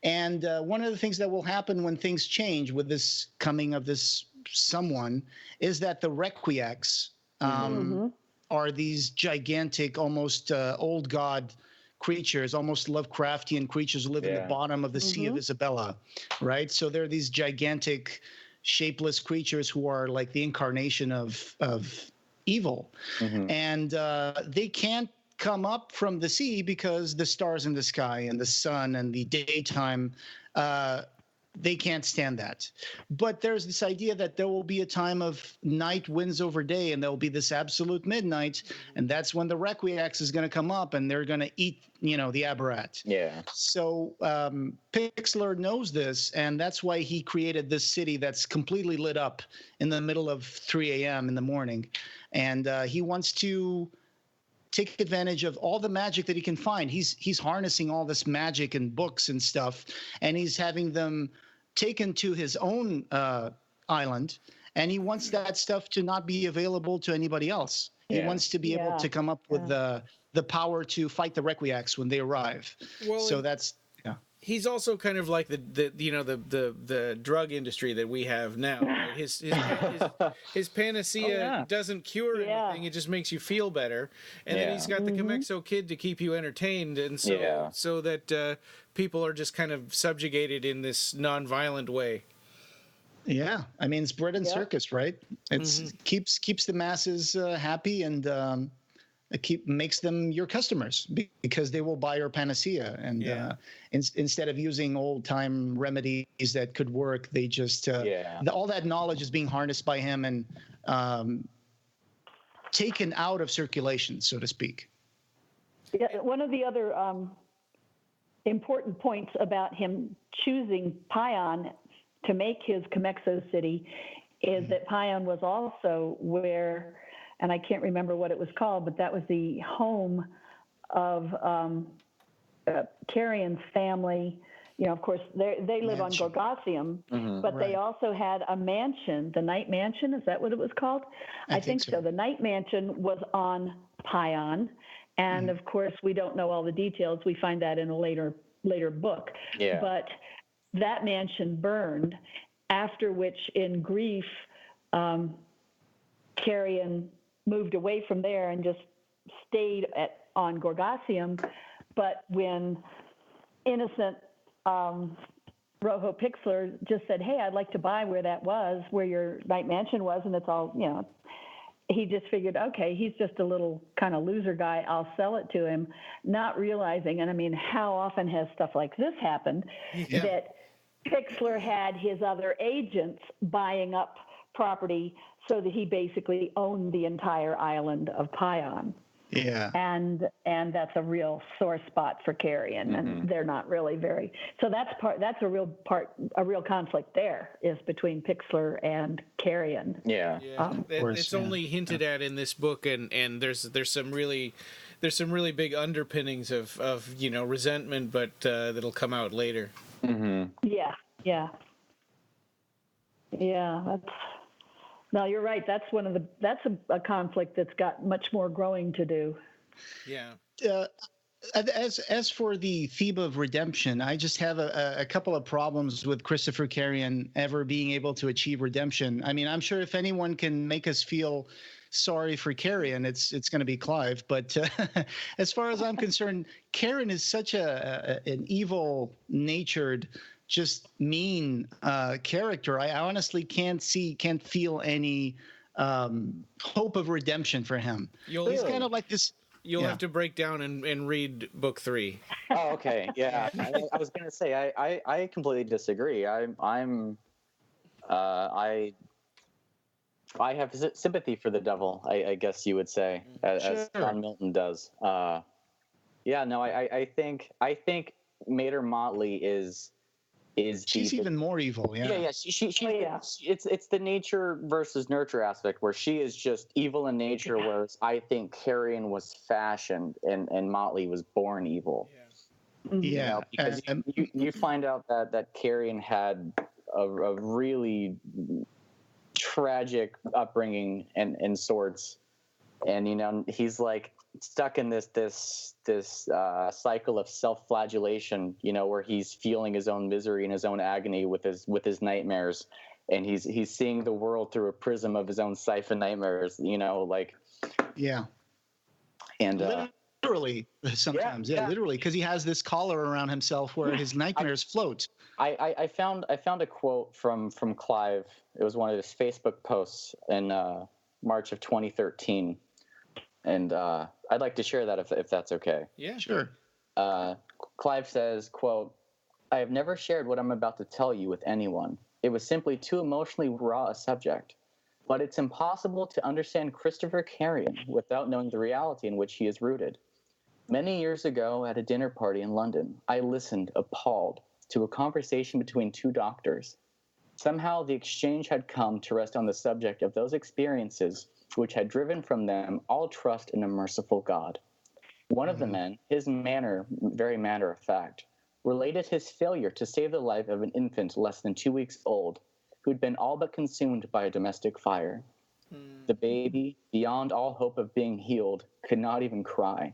And one of the things that will happen when things change with this coming of this someone is that the Requiacs are these gigantic, almost old god creatures, almost Lovecraftian creatures who live in the bottom of the Sea of Isabella, right? So they're these gigantic, shapeless creatures who are like the incarnation of evil. And they can't come up from the sea because the stars in the sky and the sun and the daytime, they can't stand that. But there's this idea that there will be a time of night wins over day, and there will be this absolute midnight, and that's when the Requiacs is going to come up, and they're going to eat, the Abarat. Yeah. So Pixlr knows this, and that's why he created this city that's completely lit up in the middle of 3 a.m. in the morning. And he wants to take advantage of all the magic that he can find. He's harnessing all this magic and books and stuff, and he's having them taken to his own island, and he wants that stuff to not be available to anybody else. He wants to be able to come up with the power to fight the Requiacs when they arrive. Well, so that's he's also kind of like the drug industry that we have now. Right? His panacea doesn't cure anything; it just makes you feel better. And then he's got the Comexo kid to keep you entertained, and so that people are just kind of subjugated in this non-violent way. Yeah, I mean, it's bread and circus, right? It's keeps the masses happy, and makes them your customers because they will buy your panacea. And instead of using old time remedies that could work, they just all that knowledge is being harnessed by him and taken out of circulation, so to speak. Yeah, one of the other important points about him choosing Pion to make his Comexo city is that Pion was also where, and I can't remember what it was called, but that was the home of Carrion's family. Of course, they live on Gorgasium, but they also had a mansion, the Night Mansion. Is that what it was called? I think so. The Night Mansion was on Pion, and of course, we don't know all the details. We find that in a later book. Yeah. But that mansion burned, after which, in grief, Carrion moved away from there and just stayed on Gorgasium. But when innocent Rojo Pixlr just said, "Hey, I'd like to buy where that was, where your Night Mansion was," and it's all, he just figured, okay, he's just a little kind of loser guy. I'll sell it to him, not realizing, and I mean, how often has stuff like this happened, that Pixlr had his other agents buying up property so that he basically owned the entire island of Pion. Yeah. And that's a real sore spot for Carrion, and they're not really very. So that's a real conflict there is between Pixlr and Carrion. Yeah. It's only hinted at in this book, and there's some really big underpinnings of resentment, but that'll come out later. Yeah. That's. No, you're right. That's a conflict that's got much more growing to do. Yeah. As for the theme of redemption, I just have a couple of problems with Christopher Carrion ever being able to achieve redemption. I mean, I'm sure if anyone can make us feel sorry for Carrion, it's going to be Clive. But as far as I'm concerned, Carrion is such an evil-natured, just mean character. I honestly can't feel any hope of redemption for him. He's kind of like this. You'll have to break down and read book 3. Oh, okay. Yeah. I was going to say, I completely disagree. I have sympathy for the devil, I guess you would say, as John Milton does. I think Mater Motley is she's even more evil. It's the nature versus nurture aspect, where she is just evil in nature, whereas I think Carrion was fashioned and Motley was born evil. Because you find out that Carrion had a really tragic upbringing and sorts, and he's like stuck in this cycle of self-flagellation, where he's feeling his own misery and his own agony with his nightmares, and he's seeing the world through a prism of his own siphon nightmares, and literally sometimes literally, because he has this collar around himself where his nightmares float. I found a quote from Clive. It was one of his Facebook posts in March of 2013. And I'd like to share that if that's okay. Yeah, sure. Clive says, quote, "I have never shared what I'm about to tell you with anyone. It was simply too emotionally raw a subject. But it's impossible to understand Christopher Carrion without knowing the reality in which he is rooted. Many years ago at a dinner party in London, I listened, appalled, to a conversation between two doctors. Somehow the exchange had come to rest on the subject of those experiences which had driven from them all trust in a merciful God. One of the men, his manner very matter of fact, related his failure to save the life of an infant less than 2 weeks old, who'd been all but consumed by a domestic fire. The baby, beyond all hope of being healed, could not even cry.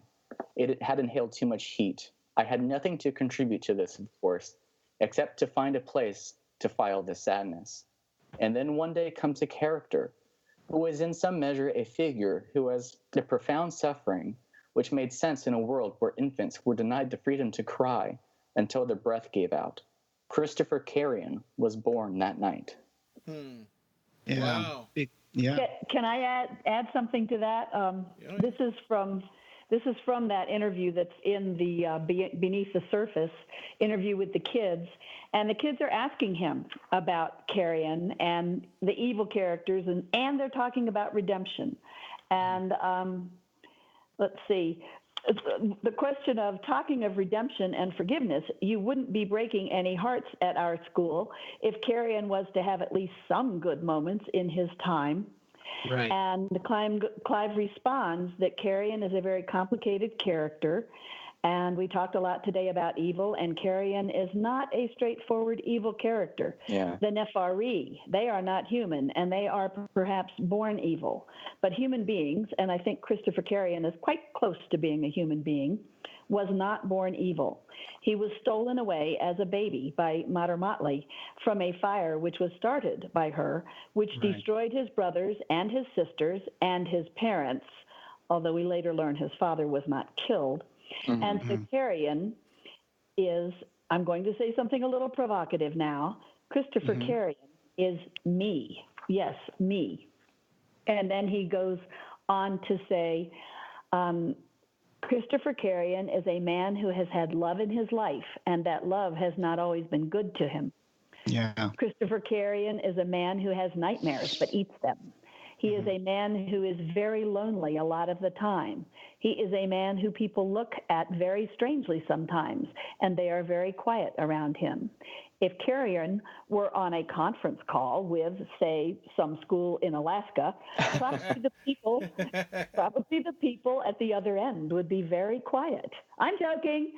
It had inhaled too much heat. I had nothing to contribute to this, of course, except to find a place to file the sadness. And then one day comes a character who was in some measure a figure who has a profound suffering, which made sense in a world where infants were denied the freedom to cry until their breath gave out. Christopher Carrion was born that night." Wow. Can I add something to that? This is from that interview that's in the Beneath the Surface interview with the kids. And the kids are asking him about Carrion and the evil characters, and they're talking about redemption. And let's see. The question of talking of redemption and forgiveness, you wouldn't be breaking any hearts at our school if Carrion was to have at least some good moments in his time. Right. And Clive responds that Carrion is a very complicated character, and we talked a lot today about evil, and Carrion is not a straightforward evil character. Yeah. The Nephari, they are not human, and they are perhaps born evil. But human beings, and I think Christopher Carrion is quite close to being a human being, was not born evil. He was stolen away as a baby by Mater Motley from a fire which was started by her, which destroyed his brothers and his sisters and his parents, although we later learn his father was not killed. And so Carrion is, I'm going to say something a little provocative now, Christopher Carrion is me. Yes, me. And then he goes on to say, Christopher Carrion is a man who has had love in his life, and that love has not always been good to him. Yeah. Christopher Carrion is a man who has nightmares but eats them. He is a man who is very lonely a lot of the time. He is a man who people look at very strangely sometimes, and they are very quiet around him. If Carrion were on a conference call with, say, some school in Alaska, probably the people at the other end would be very quiet. I'm joking.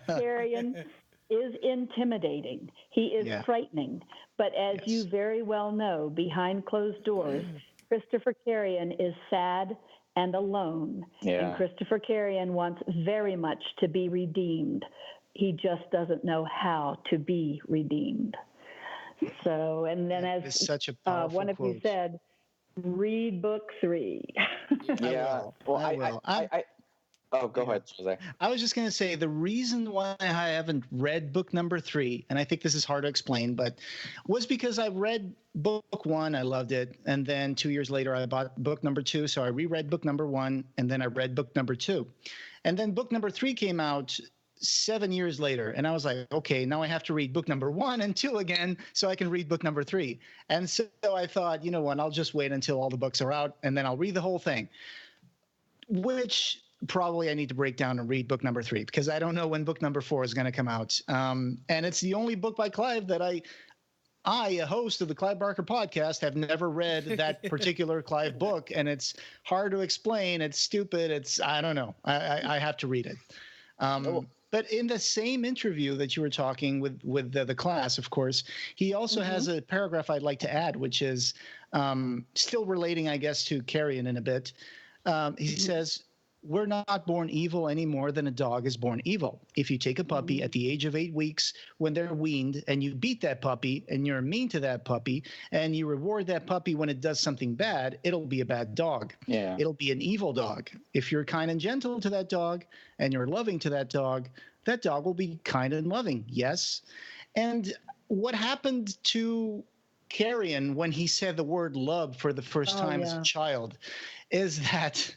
Carrion is intimidating. He is frightening. But as you very well know, behind closed doors, Christopher Carrion is sad and alone. Yeah. And Christopher Carrion wants very much to be redeemed. He just doesn't know how to be redeemed. So, and then as such a powerful one of you quote. said, read book 3. Yeah. I will. Oh, go ahead, Jose. I was just going to say the reason why I haven't read book number 3, and I think this is hard to explain, but was because I read book 1, I loved it, and then 2 years later I bought book number 2, so I reread book number 1, and then I read book number 2. And then book number 3 came out 7 years later, and I was like, okay, now I have to read book number 1 and 2 again so I can read book number 3. And so I thought, you know what, I'll just wait until all the books are out, and then I'll read the whole thing, which probably I need to break down and read book number 3 because I don't know when book number 4 is going to come out. And it's the only book by Clive that I, a host of the Clive Barker podcast, have never read that particular Clive book. And it's hard to explain. It's stupid. I don't know. I have to read it. But in the same interview that you were talking with the class, of course, he also has a paragraph I'd like to add, which is still relating, I guess, to Carrion in a bit. He says, we're not born evil any more than a dog is born evil. If you take a puppy at the age of 8 weeks when they're weaned and you beat that puppy and you're mean to that puppy and you reward that puppy when it does something bad, it'll be a bad dog. Yeah. It'll be an evil dog. If you're kind and gentle to that dog and you're loving to that dog will be kind and loving. Yes. And what happened to Carrion when he said the word love for the first time as a child is that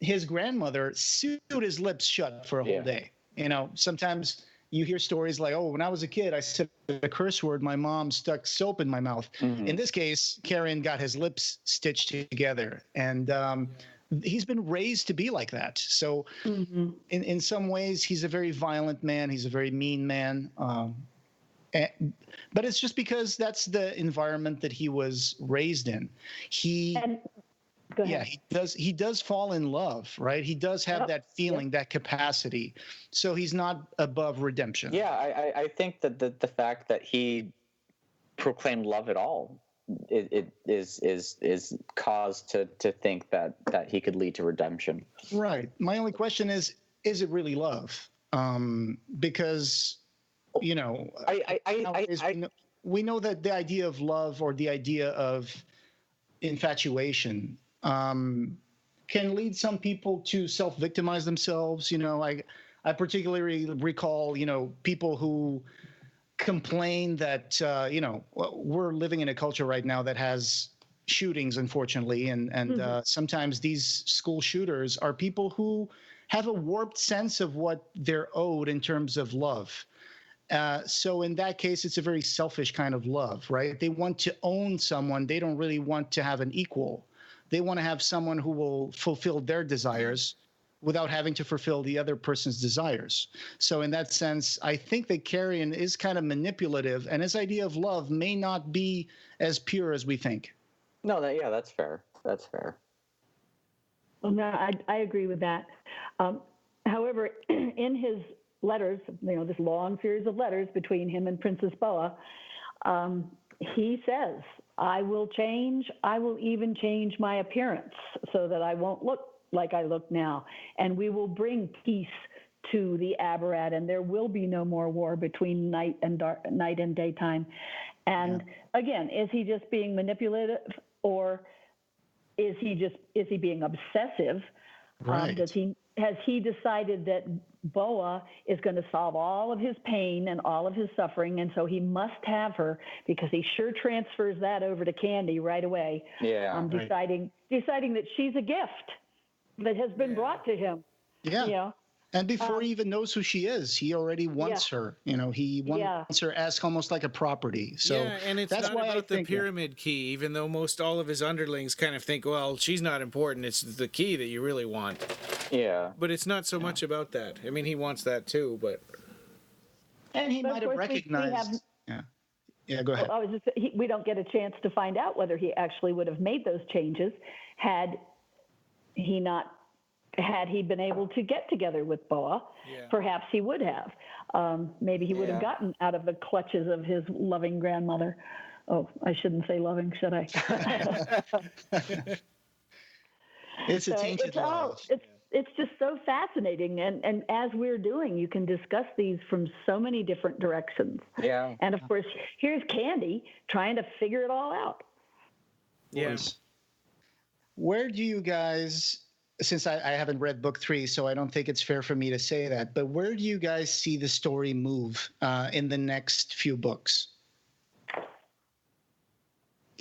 his grandmother sewed his lips shut for a whole day. You know, sometimes you hear stories like, oh, when I was a kid, I said a curse word, my mom stuck soap in my mouth. In this case, Carrion got his lips stitched together. And he's been raised to be like that. So in some ways, he's a very violent man. He's a very mean man. But it's just because that's the environment that he was raised in. Yeah, he does fall in love, right? He does have that feeling, that capacity. So he's not above redemption. Yeah, I think that the fact that he proclaimed love at all it is cause to think that he could lead to redemption. Right. My only question is it really love? Because, you know, we know that the idea of love or the idea of infatuation can lead some people to self-victimize themselves. You know, I particularly recall, you know, people who complain that, you know, we're living in a culture right now that has shootings, unfortunately. And sometimes these school shooters are people who have a warped sense of what they're owed in terms of love. So in that case, it's a very selfish kind of love, right? They want to own someone. They don't really want to have an equal. They want to have someone who will fulfill their desires without having to fulfill the other person's desires. So in that sense, I think that Carrion is kind of manipulative, and his idea of love may not be as pure as we think. No, that's fair. That's fair. Well, no, I agree with that. However, in his letters, you know, this long series of letters between him and Princess Boa, he says, I will change. I will even change my appearance so that I won't look like I look now. And we will bring peace to the Abarat, and there will be no more war between night and daytime. And again, is he just being manipulative, or is he being obsessive? Right. Has he decided that Boa is going to solve all of his pain and all of his suffering, and so he must have her because he sure transfers that over to Candy right away. Yeah. Deciding that she's a gift that has been brought to him. Yeah. You know? And before he even knows who she is, he already wants her. You know, he wants her as almost like a property. So and it's that's not why about the pyramid key, even though most all of his underlings kind of think, well, she's not important. It's the key that you really want. Yeah. But it's not so much about that. I mean, he wants that too, but... And he might have recognized... Yeah, go ahead. Well, we don't get a chance to find out whether he actually would have made those changes had he been able to get together with Boa. Perhaps he would have. Maybe he would have gotten out of the clutches of his loving grandmother. Oh, I shouldn't say loving, should I? It's a tainted love. It's just so fascinating. And as we're doing, you can discuss these from so many different directions. Yeah. And, of course, here's Candy trying to figure it all out. Yes. Where do you guys... Since I haven't read book 3, so I don't think it's fair for me to say that, but where do you guys see the story move in the next few books?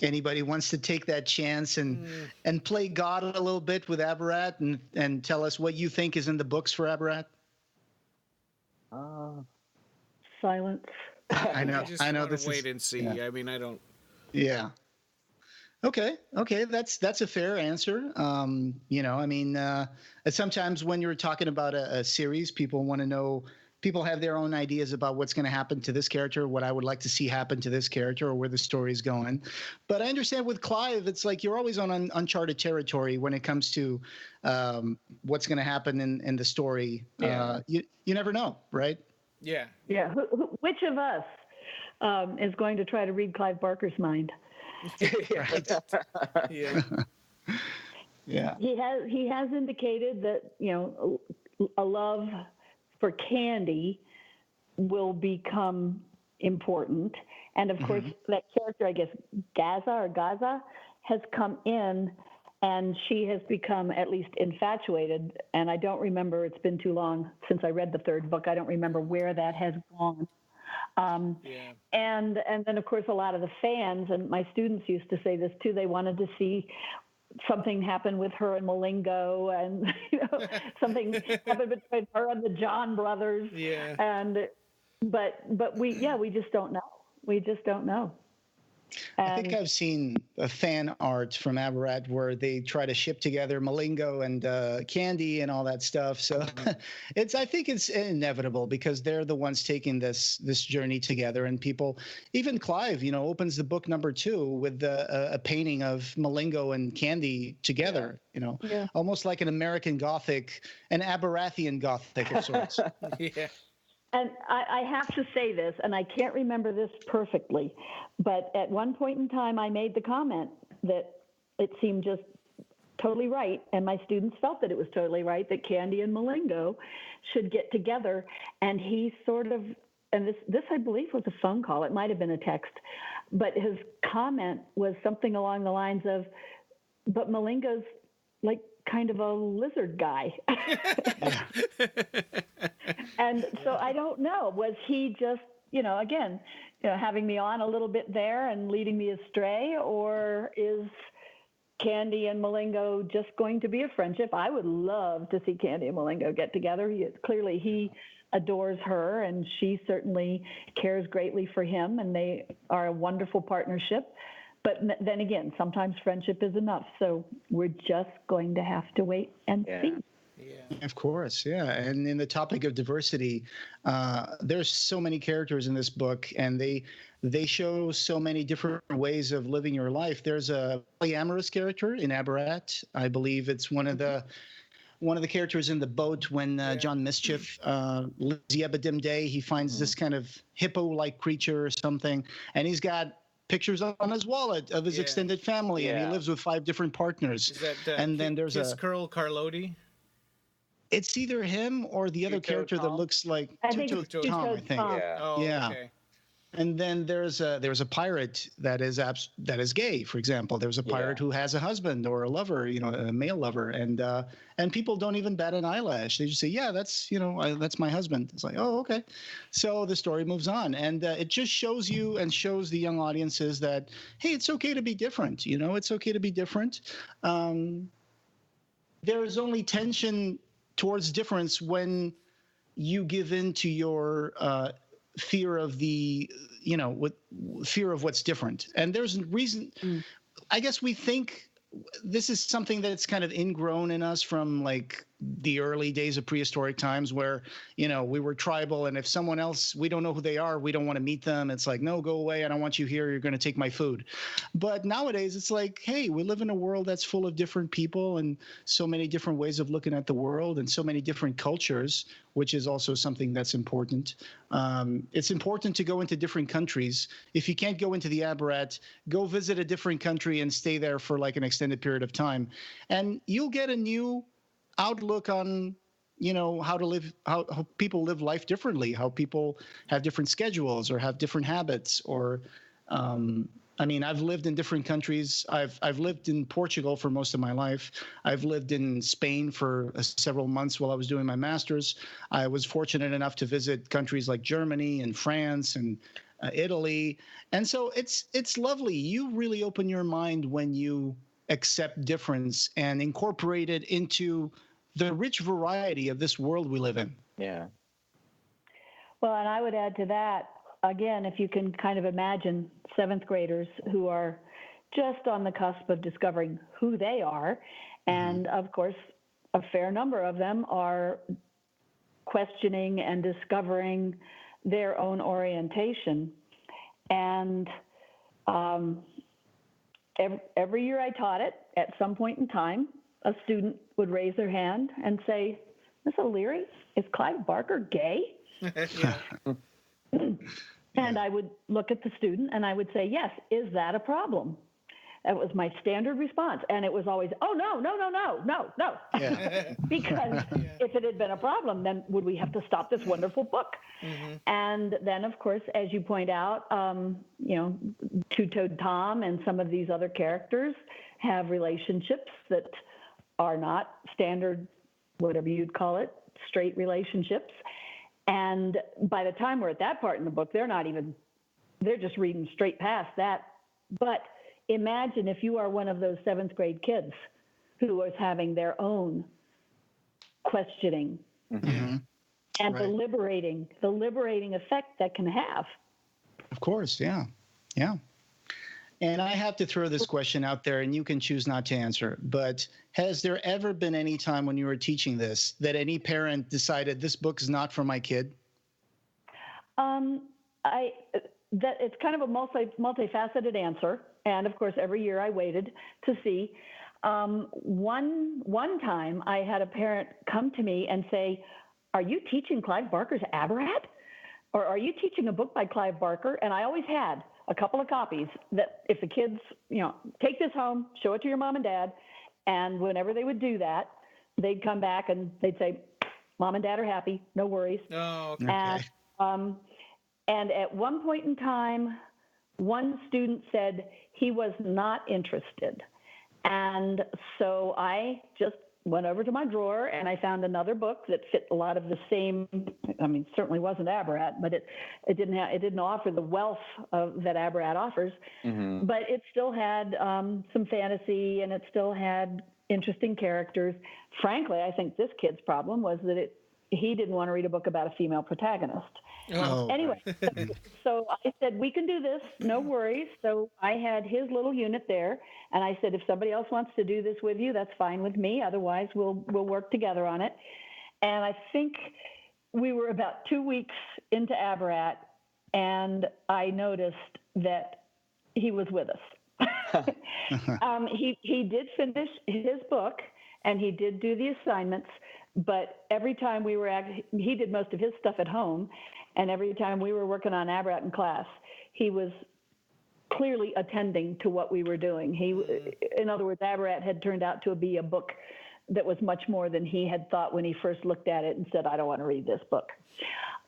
Anybody wants to take that chance and play God a little bit with Abarat and tell us what you think is in the books for Abarat? Silence. I know. I know. This wait and see. I mean, I don't. Yeah. Okay, that's a fair answer. You know, I mean, sometimes when you're talking about a series, people want to know. People have their own ideas about what's going to happen to this character, what I would like to see happen to this character, or where the story's going. But I understand with Clive, it's like you're always on uncharted territory when it comes to what's going to happen in the story. Yeah. You never know, right? Yeah. Yeah. Which of us is going to try to read Clive Barker's mind? Yeah. Yeah. He has indicated that, you know, a love for Candy will become important. And of course, that character, I guess, Gaza has come in and she has become at least infatuated. And I don't remember, it's been too long since I read the third book. I don't remember where that has gone. And then, of course, a lot of the fans, and my students used to say this too, they wanted to see something happen with her and Malingo, and something happened between her and the John brothers. Yeah. But we just don't know. We just don't know. I think I've seen a fan art from Abarat where they try to ship together Malingo and Candy and all that stuff. So I think it's inevitable because they're the ones taking this journey together. And people, even Clive, you know, opens the book number 2 with a painting of Malingo and Candy together. You know, almost like an American Gothic, an Abarathian Gothic of sorts. Yeah. And I have to say this, and I can't remember this perfectly, but at one point in time, I made the comment that it seemed just totally right, and my students felt that it was totally right, that Candy and Malingo should get together. And he sort of, and this I believe was a phone call, it might have been a text, but his comment was something along the lines of, but Malingo's like kind of a lizard guy. And so I don't know, was he just, again, having me on a little bit there and leading me astray, or is Candy and Malingo just going to be a friendship? I would love to see Candy and Malingo get together. Clearly he adores her, and she certainly cares greatly for him, and they are a wonderful partnership. But then again, sometimes friendship is enough. So we're just going to have to wait and see. Yeah. Of course, yeah. And in the topic of diversity, there's so many characters in this book, and they show so many different ways of living your life. There's a polyamorous character in Abarat. I believe it's one of the characters in the boat when John Mischief lives Yebadim Day. He finds this kind of hippo-like creature or something, and he's got pictures on his wallet of his extended family, and he lives with 5 different partners. Is that and then there's Kiss Curl Carlotti? It's either him or the other character that looks like I think it's Tom, I think. Oh, yeah. Okay. And then there's a pirate that is gay, for example. There's a pirate who has a husband or a lover, a male lover, and people don't even bat an eyelash. They just say, "Yeah, that's that's my husband." It's like, "Oh, okay." So the story moves on, and it just shows you and shows the young audiences that, hey, it's okay to be different. It's okay to be different. There is only tension towards difference when you give in to your fear of fear of what's different. And there's a reason. I guess we think this is something that's kind of ingrown in us from like the early days of prehistoric times where, we were tribal, and if someone else, we don't know who they are, we don't want to meet them. It's like, no, go away. I don't want you here. You're going to take my food. But nowadays it's like, hey, we live in a world that's full of different people and so many different ways of looking at the world and so many different cultures, which is also something that's important. It's important to go into different countries. If you can't go into the Abarat, go visit a different country and stay there for like an extended period of time. And you'll get a new outlook on how to live, how people live life differently, how people have different schedules or have different habits, or I've lived in different countries. I've lived in Portugal for most of my life. I've lived in Spain for several months while I was doing my master's. I was fortunate enough to visit countries like Germany and France and Italy, and so it's lovely. You really open your mind when you accept difference and incorporate it into the rich variety of this world we live in. Yeah. Well, and I would add to that, again, if you can kind of imagine seventh graders who are just on the cusp of discovering who they are, and of course, a fair number of them are questioning and discovering their own orientation. And every year I taught it, at some point in time, a student would raise their hand and say, "Miss O'Leary, is Clive Barker gay?" And I would look at the student and I would say, "Yes, is that a problem?" That was my standard response. And it was always, "Oh, no. Yeah. Because if it had been a problem, then would we have to stop this wonderful book?" And then, of course, as you point out, Two-Toed Tom and some of these other characters have relationships that are not standard, whatever you'd call it, straight relationships. And by the time we're at that part in the book, they're just reading straight past that. But imagine if you are one of those seventh grade kids who was having their own questioning and the liberating effect that can have. Of course, yeah. And I have to throw this question out there, and you can choose not to answer, but has there ever been any time when you were teaching this that any parent decided this book is not for my kid? It's kind of a multifaceted answer. And of course, every year I waited to see. One time I had a parent come to me and say, "Are you teaching Clive Barker's Abarat? Or are you teaching a book by Clive Barker?" And I always had a couple of copies that if the kids, take this home, show it to your mom and dad. And whenever they would do that, they'd come back and they'd say, "Mom and dad are happy, no worries." Oh, okay. And at one point in time, one student said he was not interested. And so I just went over to my drawer and I found another book that fit a lot of the same. Certainly wasn't Abarat, but it didn't offer the wealth that Abarat offers. But it still had some fantasy and it still had interesting characters. Frankly, I think this kid's problem was that he didn't want to read a book about a female protagonist. Oh. Anyway, so I said, "We can do this, no worries." So I had his little unit there, and I said, "If somebody else wants to do this with you, that's fine with me. Otherwise, we'll work together on it." And I think we were about 2 weeks into Abarat, and I noticed that he was with us. He did finish his book, and he did do the assignments. But every time he did most of his stuff at home, and every time we were working on Abarat in class, he was clearly attending to what we were doing. In other words, Abarat had turned out to be a book that was much more than he had thought when he first looked at it and said, I don't want to read this book.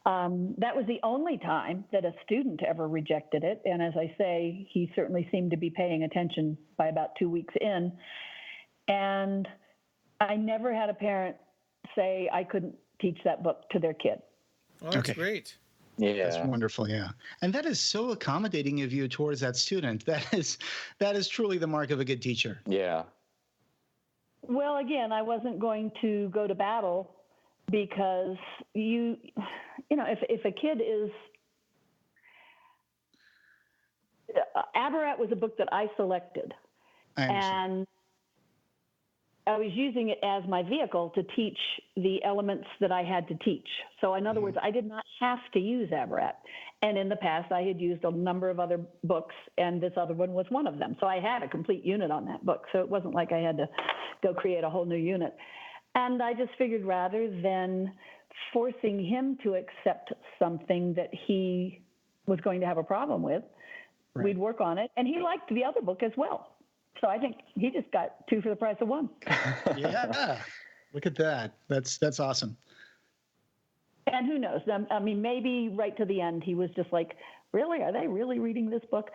That was the only time that a student ever rejected it. And as I say, he certainly seemed to be paying attention by about 2 weeks in. And I never had a parent say I couldn't teach that book to their kid. Oh, that's great. Yeah, That's wonderful. Yeah. And that is so accommodating of you towards that student. That is truly the mark of a good teacher. Yeah. Well, again, I wasn't going to go to battle because you know, if a kid is, Abarat was a book that I selected, and I was using it as my vehicle to teach the elements that I had to teach. So in other words, I did not have to use Abarat. And in the past, I had used a number of other books, and this other one was one of them. So I had a complete unit on that book. So it wasn't like I had to go create a whole new unit. And I just figured rather than forcing him to accept something that he was going to have a problem with, we'd work on it. And he liked the other book as well. So I think he just got 2 for the price of 1. Yeah. Look at that. That's awesome. And who knows? I mean, maybe right to the end, he was just like, really? Are they really reading this book?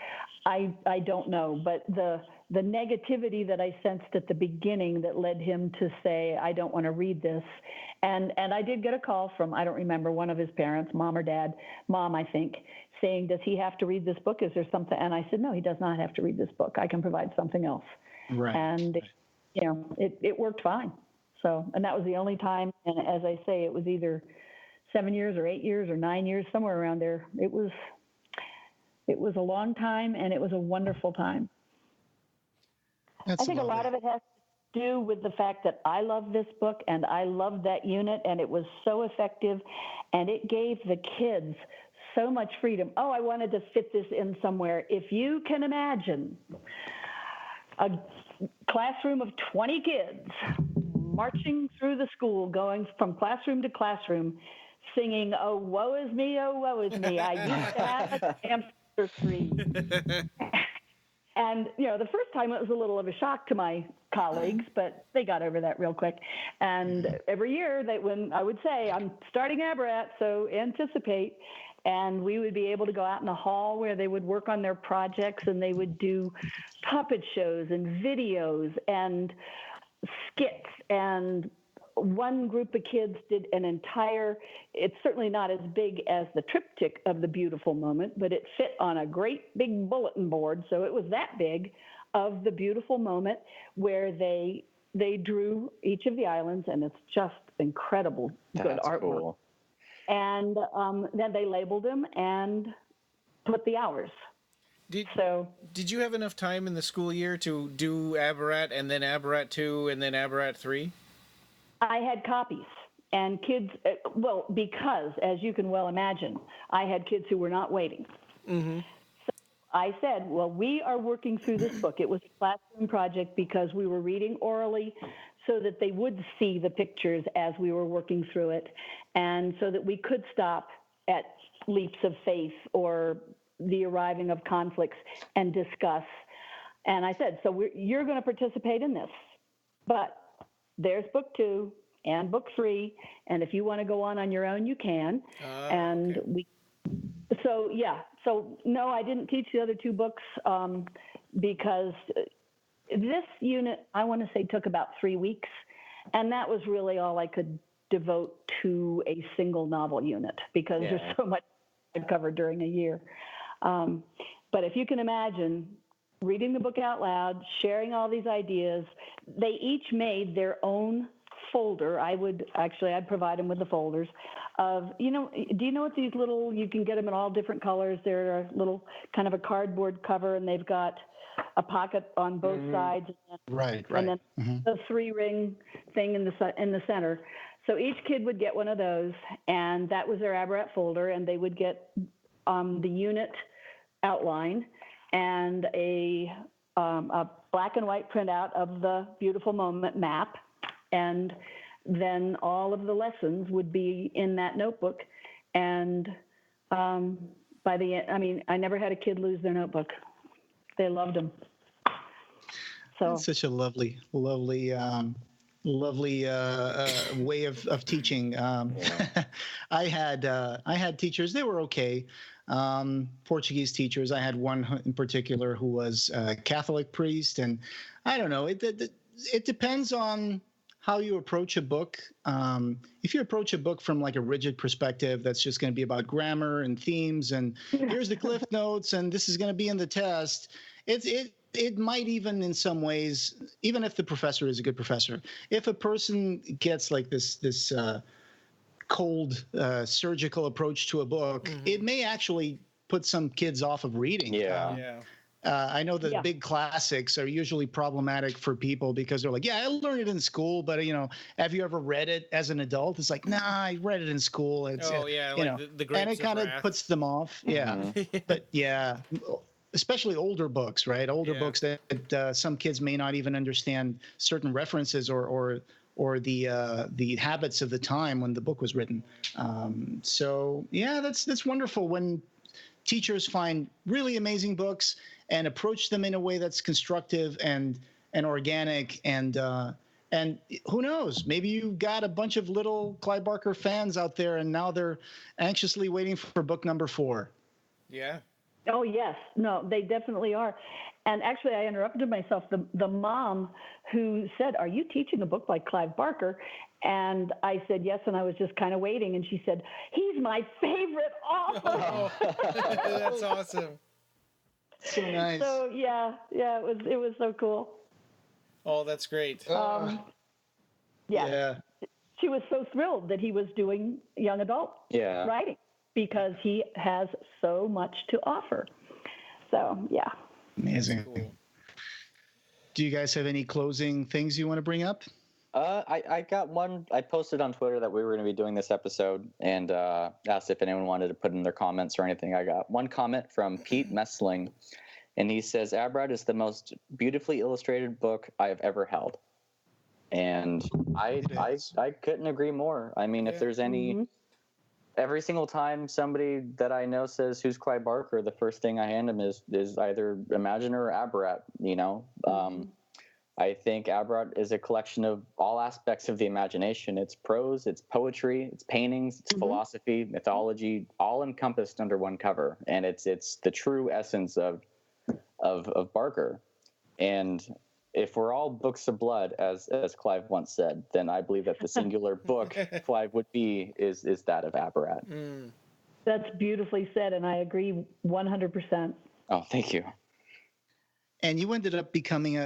I don't know. But the negativity that I sensed at the beginning that led him to say, I don't want to read this. And I did get a call from, I don't remember, one of his parents, mom or dad, mom, I think, saying, does he have to read this book? Is there something? And I said, no, he does not have to read this book. I can provide something else. Right. And, you know, it worked fine. So, and that was the only time. And as I say, it was either 7 years or 8 years or 9 years, somewhere around there. It was a long time, and it was a wonderful time. That's I think lovely. a lot of it has to do with the fact that I love this book and I love that unit, and it was so effective, and it gave the kids so much freedom. Oh, I wanted to fit this in somewhere. If you can imagine a classroom of 20 kids marching through the school, going from classroom to classroom, singing, oh, woe is me, I used to have a hamster tree. And, you know, the first time it was a little of a shock to my colleagues, but they got over that real quick. And every year, when I would say, I'm starting Abarat, so anticipate, and we would be able to go out in the hall where they would work on their projects, and they would do puppet shows and videos and skits, and one group of kids did an entire, it's certainly not as big as the triptych of the beautiful moment, but it fit on a great big bulletin board. So it was that big of the beautiful moment where they drew each of the islands, and it's just incredible good artwork. Cool. And then they labeled them and put the hours. Did you have enough time in the school year to do Abarat and then Abarat 2 and then Abarat 3? I had copies, and kids, well, because, as you can well imagine, I had kids who were not waiting. Mm-hmm. So I said, well, we are working through this book. It was a classroom project because we were reading orally so that they would see the pictures as we were working through it, and so that we could stop at leaps of faith or the arriving of conflicts and discuss. And I said, so you're going to participate in this, but there's book 2 and book 3, and if you want to go on your own, you can. And okay. So no, I didn't teach the other 2 books because this unit, I want to say, took about 3 weeks, and that was really all I could devote to a single novel unit because there's so much to cover during a year. But if you can imagine reading the book out loud, sharing all these ideas, they each made their own folder. I'd provide them with the folders of, do you know what these little, you can get them in all different colors. They're a little kind of a cardboard cover, and they've got a pocket on both sides. Right. And then the 3-ring thing in the center. So each kid would get one of those, and that was their Abarat folder, and they would get the unit outline and a black and white printout of the beautiful moment map, and then all of the lessons would be in that notebook. And by the end, I never had a kid lose their notebook. They loved them. So that's such a lovely lovely way of teaching. I had teachers. They were okay. Portuguese teachers. I had one in particular who was a Catholic priest, and I don't know. It depends on how you approach a book. If you approach a book from like a rigid perspective, that's just going to be about grammar and themes, and here's the cliff notes, and this is going to be in the test. It might even, in some ways, even if the professor is a good professor, if a person gets like this cold surgical approach to a book, it may actually put some kids off of reading. I know that big classics are usually problematic for people because they're like, yeah, I learned it in school, but have you ever read it as an adult? It's like, nah, I read it in school. It's the Grapes and it kind of puts them off. But especially older books, right? Older books that some kids may not even understand certain references or the habits of the time when the book was written. So that's wonderful when teachers find really amazing books and approach them in a way that's constructive and organic and who knows, maybe you got a bunch of little Clive Barker fans out there and now they're anxiously waiting for book number 4. Yeah. Oh, yes. No, they definitely are. And actually, I interrupted myself. The mom who said, "Are you teaching a book by Clive Barker?" And I said, "Yes," and I was just kind of waiting. And she said, "He's my favorite author." That's awesome. So nice. So, it was so cool. Oh, that's great. She was so thrilled that he was doing young adult writing because he has so much to offer. So, Amazing. Cool. Do you guys have any closing things you want to bring up? I got one. I posted on Twitter that we were going to be doing this episode and asked if anyone wanted to put in their comments or anything. I got one comment from Pete Messling, and he says, Abarat is the most beautifully illustrated book I have ever held. And I couldn't agree more. I mean, if there's any... Every single time somebody that I know says, who's Clive Barker, the first thing I hand them is either Imaginer or Abarat, I think Abarat is a collection of all aspects of the imagination. It's prose, it's poetry, it's paintings, it's philosophy, mythology, all encompassed under one cover. And it's the true essence of Barker. And if we're all books of blood, as Clive once said, then I believe that the singular book Clive would be is that of Abarat. That's beautifully said, and I agree 100%. Oh, thank you. And you ended up becoming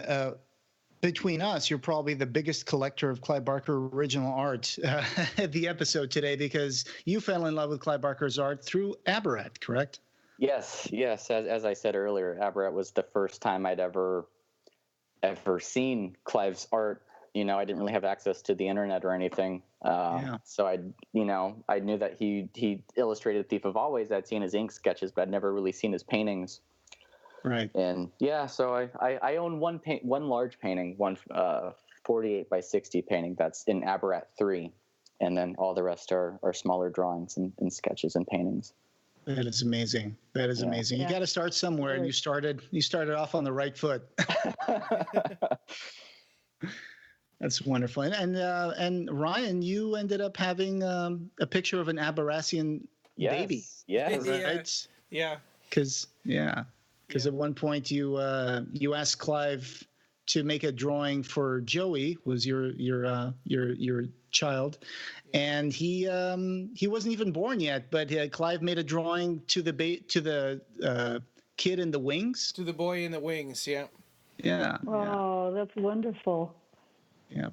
between us, you're probably the biggest collector of Clive Barker original art at the episode today because you fell in love with Clive Barker's art through Abarat, correct? Yes. As I said earlier, Abarat was the first time I'd ever seen Clive's art. I didn't really have access to the internet or anything. So I knew that he illustrated Thief of Always. I'd seen his ink sketches, but I'd never really seen his paintings. Right. And so I own one large painting, one 48 by 60 painting that's in Abarat 3. And then all the rest are smaller drawings and sketches and paintings. That is amazing. That is amazing. You got to start somewhere, and you started off on the right foot. That's wonderful. And Ryan, you ended up having a picture of an Aberrasian baby. Yes. Right? Yeah. Because at one point you asked Clive to make a drawing for Joey, was your child, and he wasn't even born yet, but Clive made a drawing to the kid in the wings. To the boy in the wings, yeah. Yeah. Oh, that's wonderful. Yeah.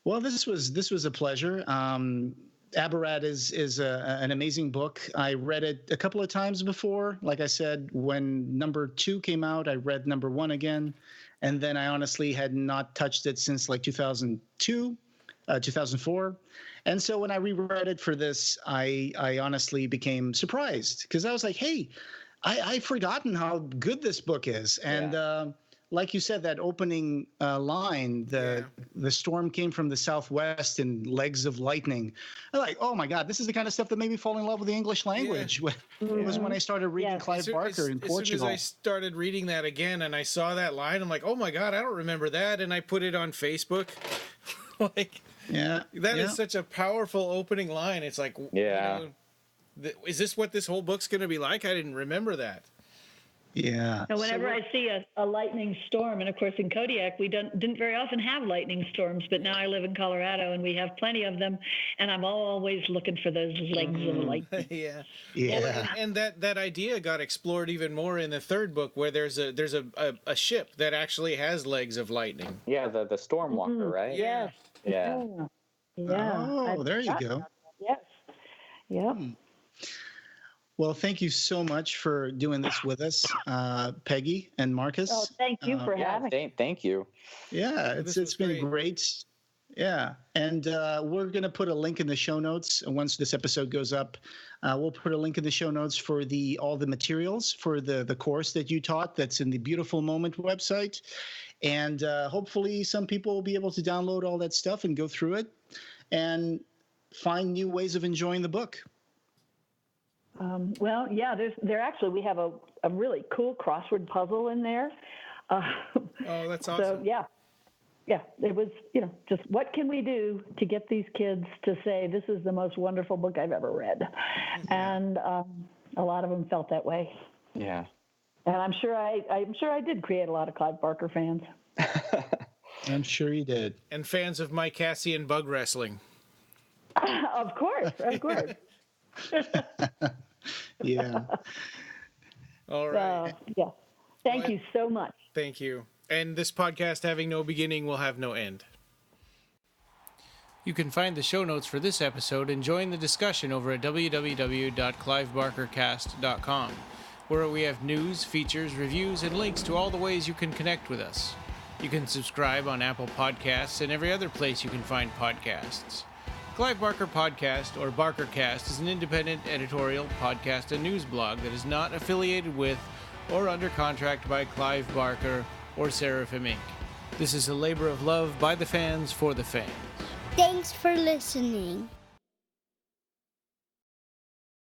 Well, this was a pleasure. Abarat is an amazing book. I read it a couple of times before. Like I said, when number 2 came out, I read number 1 again. And then I honestly had not touched it since like 2002, 2004. And so when I reread it for this, I honestly became surprised because I was like, hey, I've forgotten how good this book is. And like you said, that opening line, the storm came from the southwest and legs of lightning. I'm like, oh my God, this is the kind of stuff that made me fall in love with the English language. It was when I started reading Clive Barker in Portugal. As soon as I started reading that again and I saw that line, I'm like, oh my God, I don't remember that. And I put it on Facebook. Like, that is such a powerful opening line. It's like, is this what this whole book's going to be like? I didn't remember that. Yeah. So whenever I see a lightning storm, and of course in Kodiak we didn't very often have lightning storms, but now I live in Colorado and we have plenty of them, and I'm always looking for those legs of lightning. Yeah. Well, and that idea got explored even more in the third book, where there's a ship that actually has legs of lightning. Yeah, the Stormwalker, right? Yes. Yeah. Oh, there you go. Yes. Yep. Well, thank you so much for doing this with us, Peggy and Marcus. Oh, thank you for having me. Thank you. Yeah, it's been great. Yeah, and we're going to put a link in the show notes once this episode goes up. We'll put a link in the show notes for all the materials for the course that you taught. That's in the Beautiful Moment website, and hopefully some people will be able to download all that stuff and go through it and find new ways of enjoying the book. We have a really cool crossword puzzle in there. Oh, that's awesome. So it was, just what can we do to get these kids to say this is the most wonderful book I've ever read, and a lot of them felt that way. Yeah, and I'm sure I did create a lot of Clive Barker fans. I'm sure you did, and fans of Mike Cassian bug wrestling. Of course. Yeah. All right. Thank you so much. Thank you. And this podcast, having no beginning, will have no end. You can find the show notes for this episode and join the discussion over at www.clivebarkercast.com, where we have news, features, reviews, and links to all the ways you can connect with us. You can subscribe on Apple Podcasts and every other place you can find podcasts. Clive Barker Podcast, or BarkerCast, is an independent editorial, podcast, and news blog that is not affiliated with or under contract by Clive Barker or Seraphim Inc. This is a labor of love by the fans for the fans. Thanks for listening.